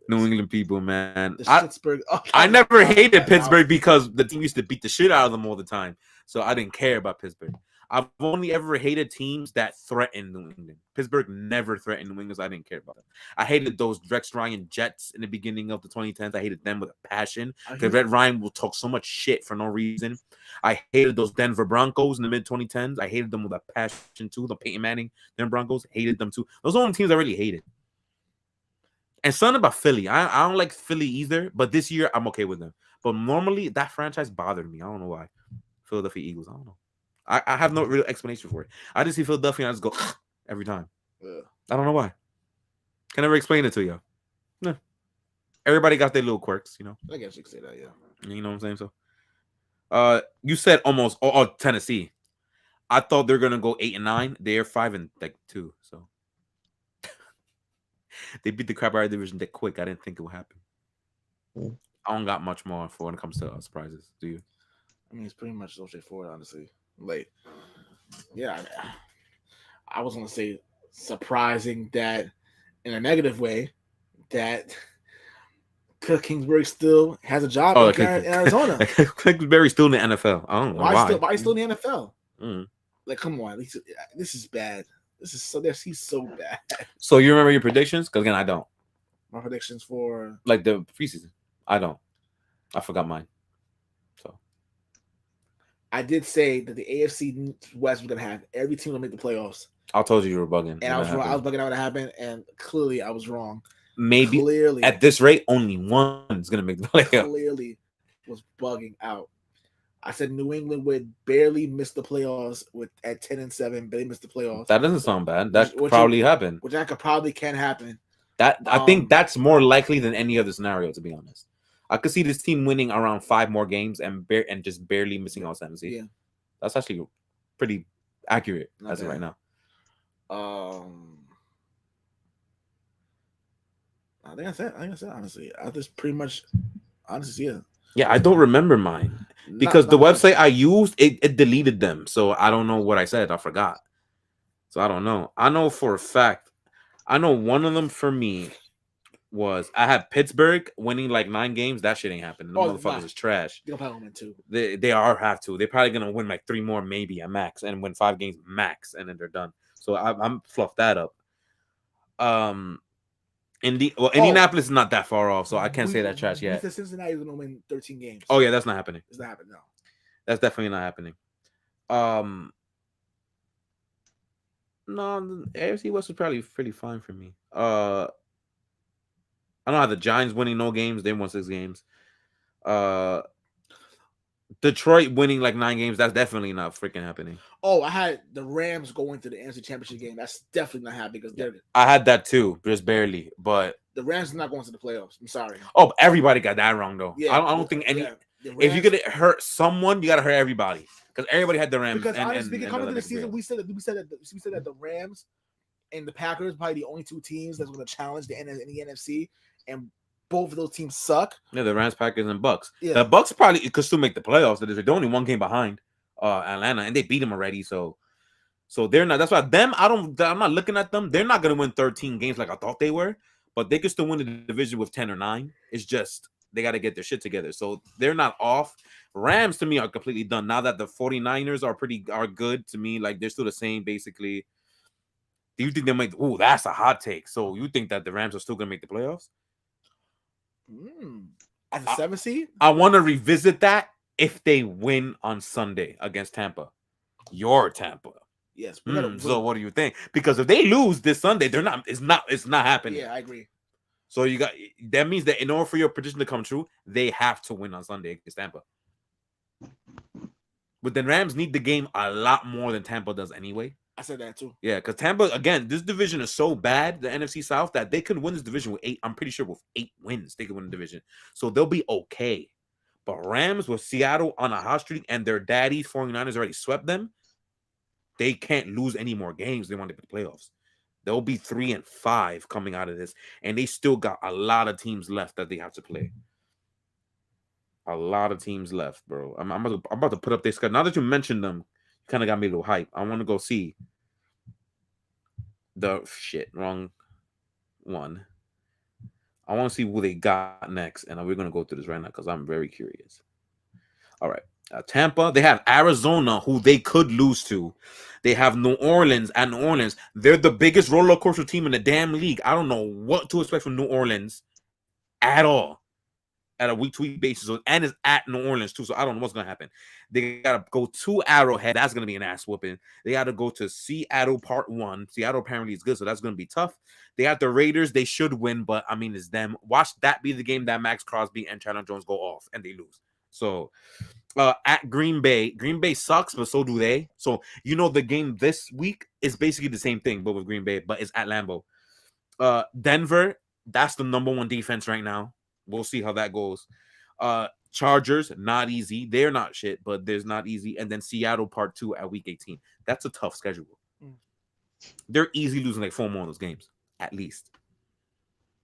New England people, man. I never hated Pittsburgh because the team used to beat the shit out of them all the time. So I didn't care about Pittsburgh. I've only ever hated teams that threaten New England. Pittsburgh never threatened New England, so I didn't care about them. I hated those Rex Ryan Jets in the beginning of the 2010s. I hated them with a passion because Red Ryan will talk so much shit for no reason. I hated those Denver Broncos in the mid-2010s. I hated them with a passion too. The Peyton Manning, Denver Broncos, hated them too. Those are the only teams I really hated. And something about Philly. I don't like Philly either, but this year I'm okay with them. But normally that franchise bothered me. I don't know why. Philadelphia Eagles, I don't know. I have no real explanation for it. I just see Philadelphia and I just go every time. I don't know why. Can never explain it to you. No. Everybody got their little quirks, I guess you could say that, yeah. You know what I'm saying? So You said almost. Oh, Tennessee. I thought they're gonna go 8-9. They're 5-2. So they beat the crap out of the division that quick. I didn't think it would happen. Mm. I don't got much more for when it comes to surprises. Do you? I mean, it's pretty much so straightforward, honestly. Like, yeah, I was gonna say surprising that in a negative way that Cliff Kingsbury still has a job Oh, in Arizona. Kingsbury's still in the NFL. I don't know why. Why is still in the NFL? Mm. Like, come on, this is bad. He's so bad. So you remember your predictions? Because again, I don't. My predictions for Like the preseason, I don't. I forgot mine. So I did say that the AFC West was gonna have every team to make the playoffs, I told you were bugging. and I was wrong. I was bugging out what happened, and clearly I was wrong. Maybe Clearly, at this rate, only one's gonna make the playoff. clearly was bugging out. I said New England would barely miss the playoffs at 10-7, barely miss the playoffs. That doesn't sound bad. That Which probably happened. Which I could probably can happen. That I think that's more likely than any other scenario, to be honest. I could see this team winning around 5 more games and just barely missing out 7 seeds. Yeah, That's actually pretty accurate as of bad. right now. I think I said honestly. I just pretty much honestly, yeah. Yeah, I don't remember mine because the website I used it deleted them, so I don't know what I said. I forgot, so I don't know. I know for a fact. I know one of them for me was I had Pittsburgh winning like 9 games. That shit ain't happening. The motherfuckers is trash. They'll probably win 2. They are have to. They're probably gonna win like 3 more, maybe a max, and win 5 games max, and then they're done. So I'm fluff that up. Indianapolis is not that far off, so I can't say that trash yet. Cincinnati is gonna win 13 games. Oh yeah, that's not happening. It's not happening. No, that's definitely not happening. No, the AFC West was probably pretty fine for me. I don't have the Giants winning no games. They won 6 games. Detroit winning like 9 games. That's definitely not freaking happening. Oh, I had the Rams going to the NFC Championship game. That's definitely not happening because I had that too, just barely. But the Rams are not going to the playoffs. I'm sorry. Oh, everybody got that wrong though. Yeah, I don't think any. Yeah, Rams, if you're gonna hurt someone, you gotta hurt everybody because everybody had the Rams. Because honestly, coming into the season, we said that the Rams and the Packers are probably the only 2 teams that's going to challenge the NFC, and both of those teams suck. Yeah, the Rams, Packers, and Bucks. Yeah. The Bucks probably could still make the playoffs. They're only 1 game behind Atlanta, and they beat them already. So they're not. That's why I'm not looking at them. They're not gonna win 13 games like I thought they were, but they could still win the division with 10 or 9. It's just they got to get their shit together. So they're not off. Rams to me are completely done now that the 49ers are good to me. Like they're still the same basically. Do you think they might? Oh, that's a hot take. So you think that the Rams are still gonna make the playoffs? As a 7th seed? I want to revisit that if they win on Sunday against Tampa. Your Tampa. Yes. So what do you think? Because if they lose this Sunday, they're not. It's not happening. Yeah, I agree. So that means that in order for your prediction to come true, they have to win on Sunday against Tampa. But the Rams need the game a lot more than Tampa does anyway. I said that too. Yeah, because Tampa, again, this division is so bad, the NFC South, that they could win this division with 8. I'm pretty sure with 8 wins, they could win the division. So they'll be okay. But Rams with Seattle on a hot streak and their daddies, 49ers, already swept them, they can't lose any more games. They want to get the playoffs. They'll be 3-5 coming out of this. And they still got a lot of teams left that they have to play. A lot of teams left, bro. I'm about to put up their schedule. Now that you mentioned them, kind of got me a little hype. I want to go see wrong one. I want to see who they got next, and we're gonna go through this right now because I'm very curious. All right, Tampa. They have Arizona, who they could lose to. They have New Orleans at New Orleans. They're the biggest roller coaster team in the damn league. I don't know what to expect from New Orleans at all. At a week-to-week basis, and it's at New Orleans too, so I don't know what's gonna happen. They gotta go to Arrowhead. That's gonna be an ass whooping. They gotta go to Seattle Part 1. Seattle apparently is good, so that's gonna be tough. They got the Raiders. They should win, but I mean, it's them. Watch that be the game that Max Crosby and Chandler Jones go off and they lose. So at Green Bay sucks, but so do they. So the game this week is basically the same thing, but with Green Bay, but it's at Lambeau. Denver, that's the number 1 defense right now. We'll see how that goes. Chargers, not easy. They're not shit, but there's not easy. And then Seattle part 2 at week 18. That's a tough schedule. Mm. They're easily losing like 4 more of those games, at least.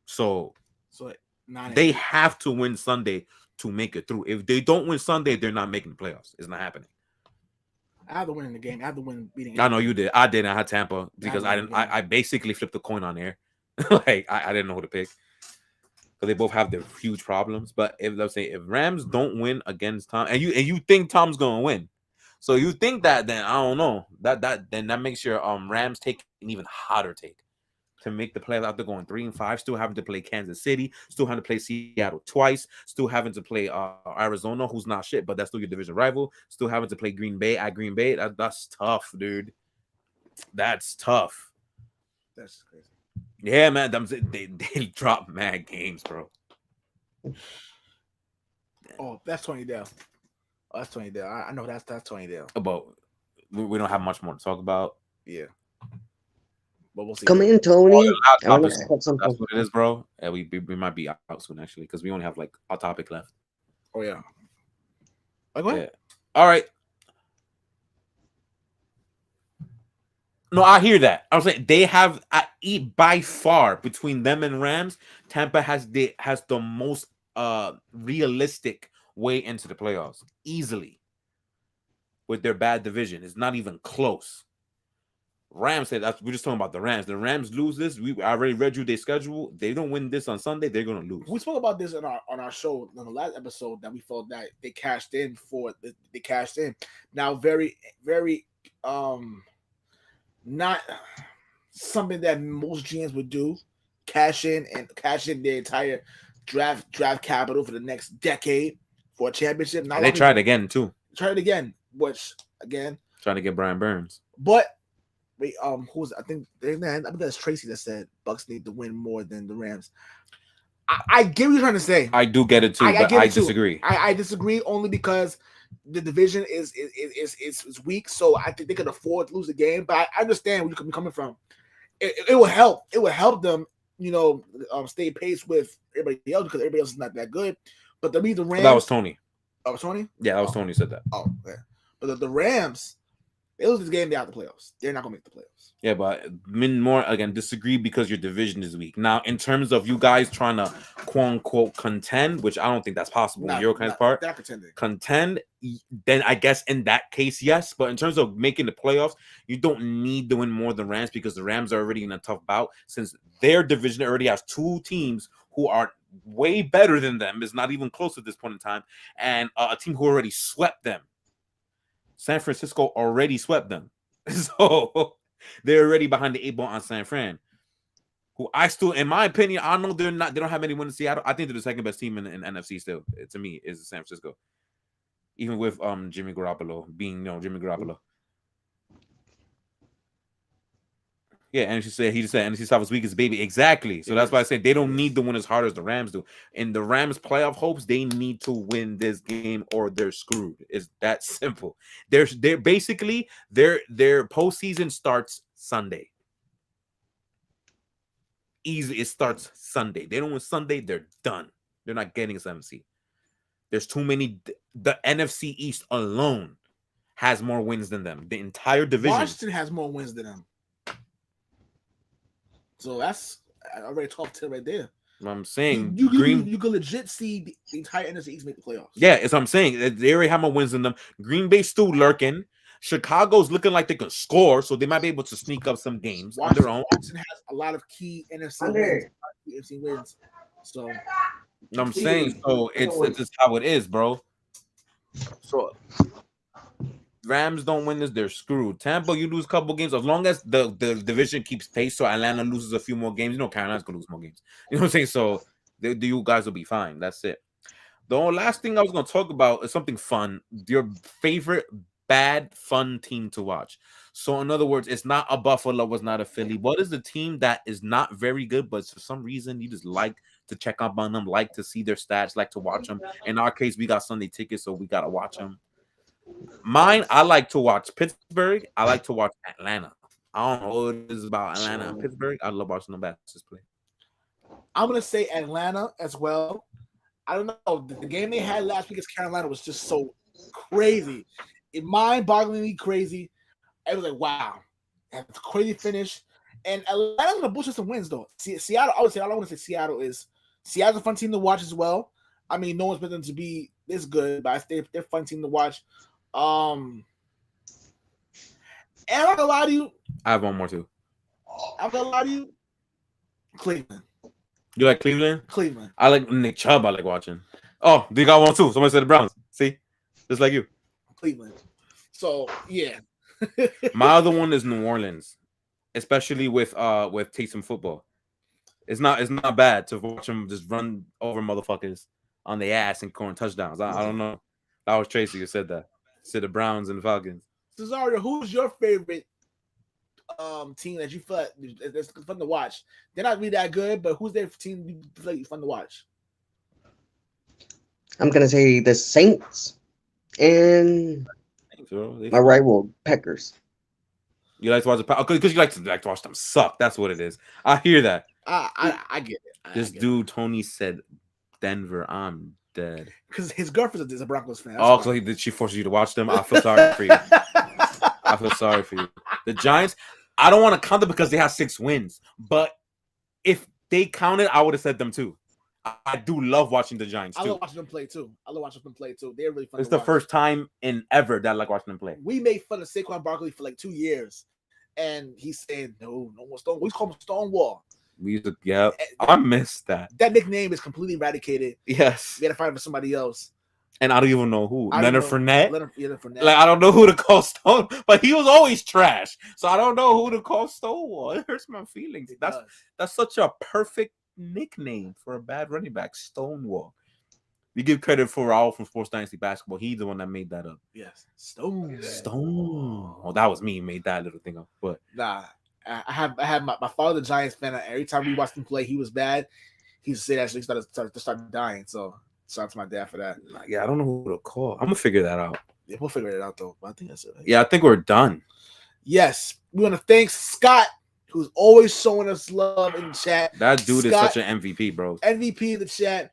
So So 9 they have to win Sunday to make it through. If they don't win Sunday, they're not making the playoffs. It's not happening. I have to win in the game. I have to win beating. I know you did. I didn't. I had Tampa because I didn't. I basically flipped the coin on there. Like I didn't know who to pick because they both have their huge problems. But if let's say if Rams don't win against Tom, and you think Tom's gonna win, so you think that, then I don't know then that makes your Rams take an even hotter take to make the playoffs after going 3-5, still having to play Kansas City, still having to play Seattle twice, still having to play Arizona, who's not shit, but that's still your division rival, still having to play Green Bay at Green Bay. That's tough, dude. That's tough. That's crazy. Yeah, man. They drop mad games, bro. Oh, that's Tony Dale. Oh, that's Tony Dale. I know that's Tony Dale. But we don't have much more to talk about. Yeah. But we'll see. Come in, Tony. Hot I want topic. to talk something. That's what it is, bro. Yeah, we might be out soon actually because we only have like a topic left. Oh yeah. Go ahead. Yeah. All right. No, I hear that. I was saying they have by far between them and Rams, Tampa has the most realistic way into the playoffs easily. With their bad division, it's not even close. Rams said we're just talking about the Rams. The Rams lose this. I already read you their schedule. They don't win this on Sunday, they're gonna lose. We spoke about this on our show on the last episode that we felt that they cashed in. Now, very not something that most GMs would do. Cash in their entire draft capital for the next decade for a championship. And they tried again too. Tried again, which again trying to get Brian Burns. But wait, who's I think that's Tracy that said Bucks need to win more than the Rams. I get what you're trying to say. I do get it too, but I disagree. I disagree only because the division is weak, so I think they could afford to lose the game. But I understand where you're coming from. It will help. It will help them, stay pace with everybody else because everybody else is not that good. But the Rams. That was Tony. Oh, was Tony? Yeah, that was Tony said that. Oh, yeah. But the Rams, they lose this game, they're out the playoffs. They're not gonna make the playoffs. Yeah, but more again disagree because your division is weak. Now, in terms of you guys trying to quote unquote contend, which I don't think that's possible on your guys' part. They're contending. Contend, then I guess in that case, yes. But in terms of making the playoffs, you don't need to win more than Rams because the Rams are already in a tough bout since their division already has two teams who are way better than them. It's not even close at this point in time, and a team who already swept them. San Francisco already swept them, so they're already behind the 8 ball on San Fran. Who I still, in my opinion, I know they're not. They don't have anyone in Seattle. I think they're the second best team in NFC still. To me, is San Francisco, even with Jimmy Garoppolo being Jimmy Garoppolo. Yeah, and he said NFC South is weakest baby. Exactly. So that's why I say they don't need to win as hard as the Rams do. In the Rams playoff hopes, they need to win this game or they're screwed. It's that simple. They're basically their postseason starts Sunday. Easy, it starts Sunday. They don't win Sunday, they're done. They're not getting a 7th seed. There's too many. The NFC East alone has more wins than them. The entire division. Washington has more wins than them. So that's already top 10 right there. I'm saying you can legit see the entire NFC East make the playoffs. Yeah, it's what I'm saying. They already have more wins than them. Green Bay's still lurking. Chicago's looking like they can score, so they might be able to sneak up some games on their own. Washington has a lot of key NFC wins. So I'm saying, so it's just how it is, bro. So Rams don't win this, they're screwed. Tampa, you lose a couple games. As long as the division keeps pace, so Atlanta loses a few more games, Carolina's gonna lose more games. You know what I'm saying? So you guys will be fine. That's it. The last thing I was gonna talk about is something fun. Your favorite bad fun team to watch. So in other words, it's not a Buffalo, it's not a Philly. What is the team that is not very good, but for some reason you just like to check up on them, like to see their stats, like to watch them? In our case, we got Sunday tickets, so we gotta watch them. Mine, I like to watch Pittsburgh. I like to watch Atlanta. I don't know what it is about Atlanta and Pittsburgh. I love watching the Bastards play. I'm gonna say Atlanta as well. I don't know. The game they had last week against Carolina was just so crazy. It mind-bogglingly crazy. I was like, wow. That's a crazy finish. And Atlanta's going to boost some wins, though. Seattle, I would say, all I want to say Seattle's a fun team to watch as well. I mean, no one's been them to be this good, but they're a fun team to watch. And I'm not going to lie to you. I have one more too. I'm going to lie to you. Cleveland. You like Cleveland? Cleveland. I like Nick Chubb. I like watching. Oh, you got one too. Somebody said the Browns. See, just like you. Cleveland. So yeah. My other one is New Orleans, especially with Taysom football. It's not bad to watch them just run over motherfuckers on the ass and scoring touchdowns. I don't know. That was Tracy who said that. Said the Browns and the Falcons. Cesario, who's your favorite team that you feel like it's fun to watch? They're not really that good, but who's their team you feel like fun to watch? I'm gonna say the Saints and my rival Packers. You like to watch the because you like to watch them suck. That's what it is. I hear that. I get it. This dude Tony said Denver. I'm dead. Because his girlfriend is a Broncos fan. Oh, so she forces you to watch them. I feel sorry for you. I feel sorry for you. The Giants. I don't want to count them because they have 6 wins. But if they counted, I would have said them too. I do love watching the Giants too. I love watching them play too. They're really fun. It's the first time in ever that I like watching them play. We made fun of Saquon Barkley for like 2 years, and he's saying no more Stone. We call him Stonewall. We used to, yeah. I missed that. That nickname is completely eradicated. Yes. We had to find for somebody else. And I don't even know who. Leonard Fournette? Leonard Fournette. Like, I don't know who to call Stone, but he was always trash. So I don't know who to call Stonewall. It hurts my feelings. That's such a perfect nickname for a bad running back, Stonewall. You give credit for Raul from Sports Dynasty Basketball. He's the one that made that up. Yes. Stone. Oh, that was me who made that little thing up. But nah, I have my father, the Giants fan. Every time we watched him play, he was bad. He used to say that, so he started dying. So shout out to my dad for that. Yeah, I don't know who to call. I'm gonna figure that out. Yeah, we'll figure it out though. But I think that's it. Yeah, I think we're done. Yes, we want to thank Scott, who's always showing us love in the chat. That dude is such an MVP, bro. MVP in the chat.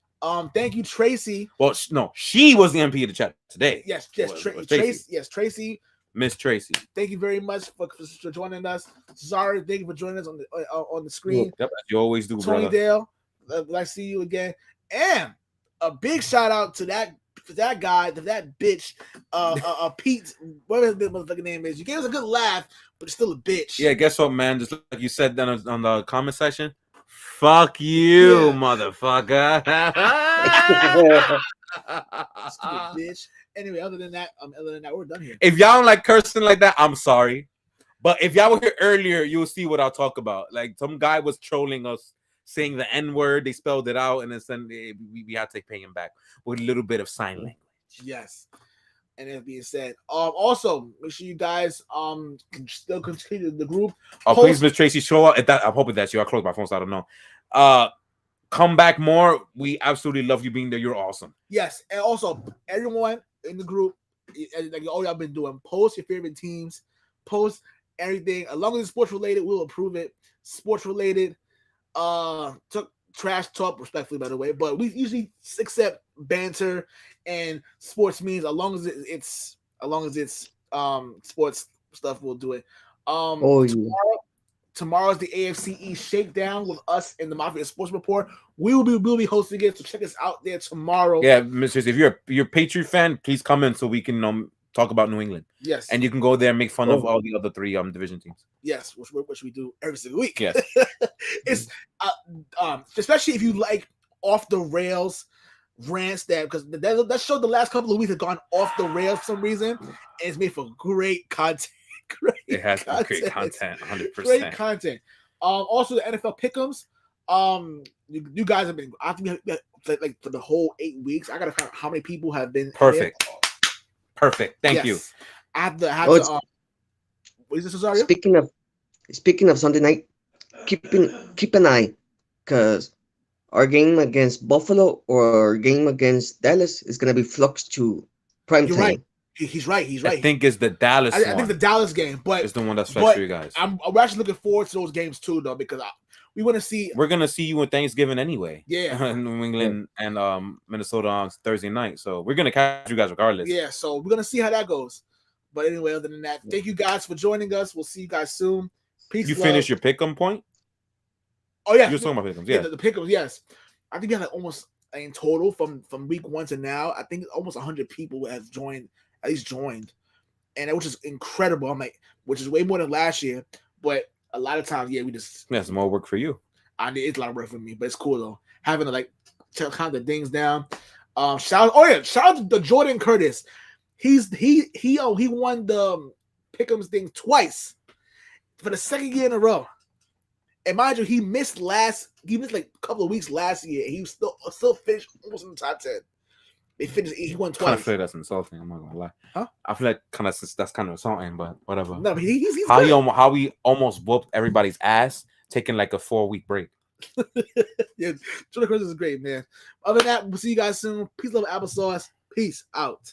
Thank you, Tracy. Well, no, she was the MVP of the chat today. Yes, Tracy. Yes, Tracy. Miss Tracy. Thank you very much for joining us. Sorry, thank you for joining us on the screen. Yep, you always do, Tony brother. Dale, I see you again. And a big shout out to that guy, to that bitch, Pete, whatever his motherfucking name is. You gave us a good laugh, but it's still a bitch. Yeah, guess what, man? Just like you said then on the comment section. Fuck you, motherfucker. Stupid bitch. Anyway, other than that, we're done here. If y'all don't like cursing like that, I'm sorry. But if y'all were here earlier, you'll see what I'll talk about. Like some guy was trolling us, saying the N-word. They spelled it out, and then we had to pay him back with a little bit of sign language. Yes. And that being said, also make sure you guys can still continue the group. Please, Miss Tracy, show up. I'm hoping that's you. I closed my phone, so I don't know. Come back more. We absolutely love you being there. You're awesome. Yes, and also everyone in the group, like all y'all been doing, post your favorite teams, post everything. As long as it's sports related, we'll approve it. Sports related, trash talk, respectfully, by the way, but we usually accept banter and sports memes as long as it's sports stuff. We'll do it. Tomorrow's the AFC East shakedown with us in the Mafia Sports Report. We'll be hosting it, so check us out there tomorrow. Yeah, Mr. If you're a Patriot fan, please come in so we can talk about New England. Yes, and you can go there and make fun of all the other 3 division teams. Yes, which we do every single week. Yes, it's especially if you like off the rails rants because that show the last couple of weeks have gone off the rails for some reason, and it's made for great content. It has great content, 100%. Great content. Also the NFL pick'ems. You guys have been. I think like for the whole 8 weeks. I gotta count how many people have been. Perfect. Thank you. I have to. What is this, Rosario? Speaking of Sunday night, keep an eye, because our game against Buffalo or our game against Dallas is gonna be fluxed to prime time. Right. He's right. I think it's the Dallas. I think the Dallas game, but it's the one that's fresh for you guys. I'm actually looking forward to those games too, though, because We want to see. We're gonna see you on Thanksgiving anyway. Yeah. New England and Minnesota on Thursday night. So we're gonna catch you guys regardless. Yeah, so we're gonna see how that goes. But anyway, other than that, thank you guys for joining us. We'll see you guys soon. Peace. You love. finished your pick'em point? Oh yeah, You were talking about pick'ems, yeah. yeah. The pick'ems, yes. I think we had like almost in total from week 1 to now. I think almost 100 people have joined, at least joined, and which is incredible. I'm like, which is way more than last year. But a lot of times, yeah, we just That's more work for you. I need it's a lot of work for me, but it's cool though. Having to like count the things down. Shout out to Jordan Curtis. He won the Pick'ems thing twice for the second year in a row. And mind you, he missed like a couple of weeks last year. He was still finished almost in the top 10. He won I twice. feel like that's insulting. I'm not gonna lie. Huh? I feel like that's kind of insulting, but whatever. No, but he's how good. he almost whooped everybody's ass, taking like a 4-week break. Yeah, Jordan Curtis is great, man. Other than that, we'll see you guys soon. Peace, love, applesauce. Peace out.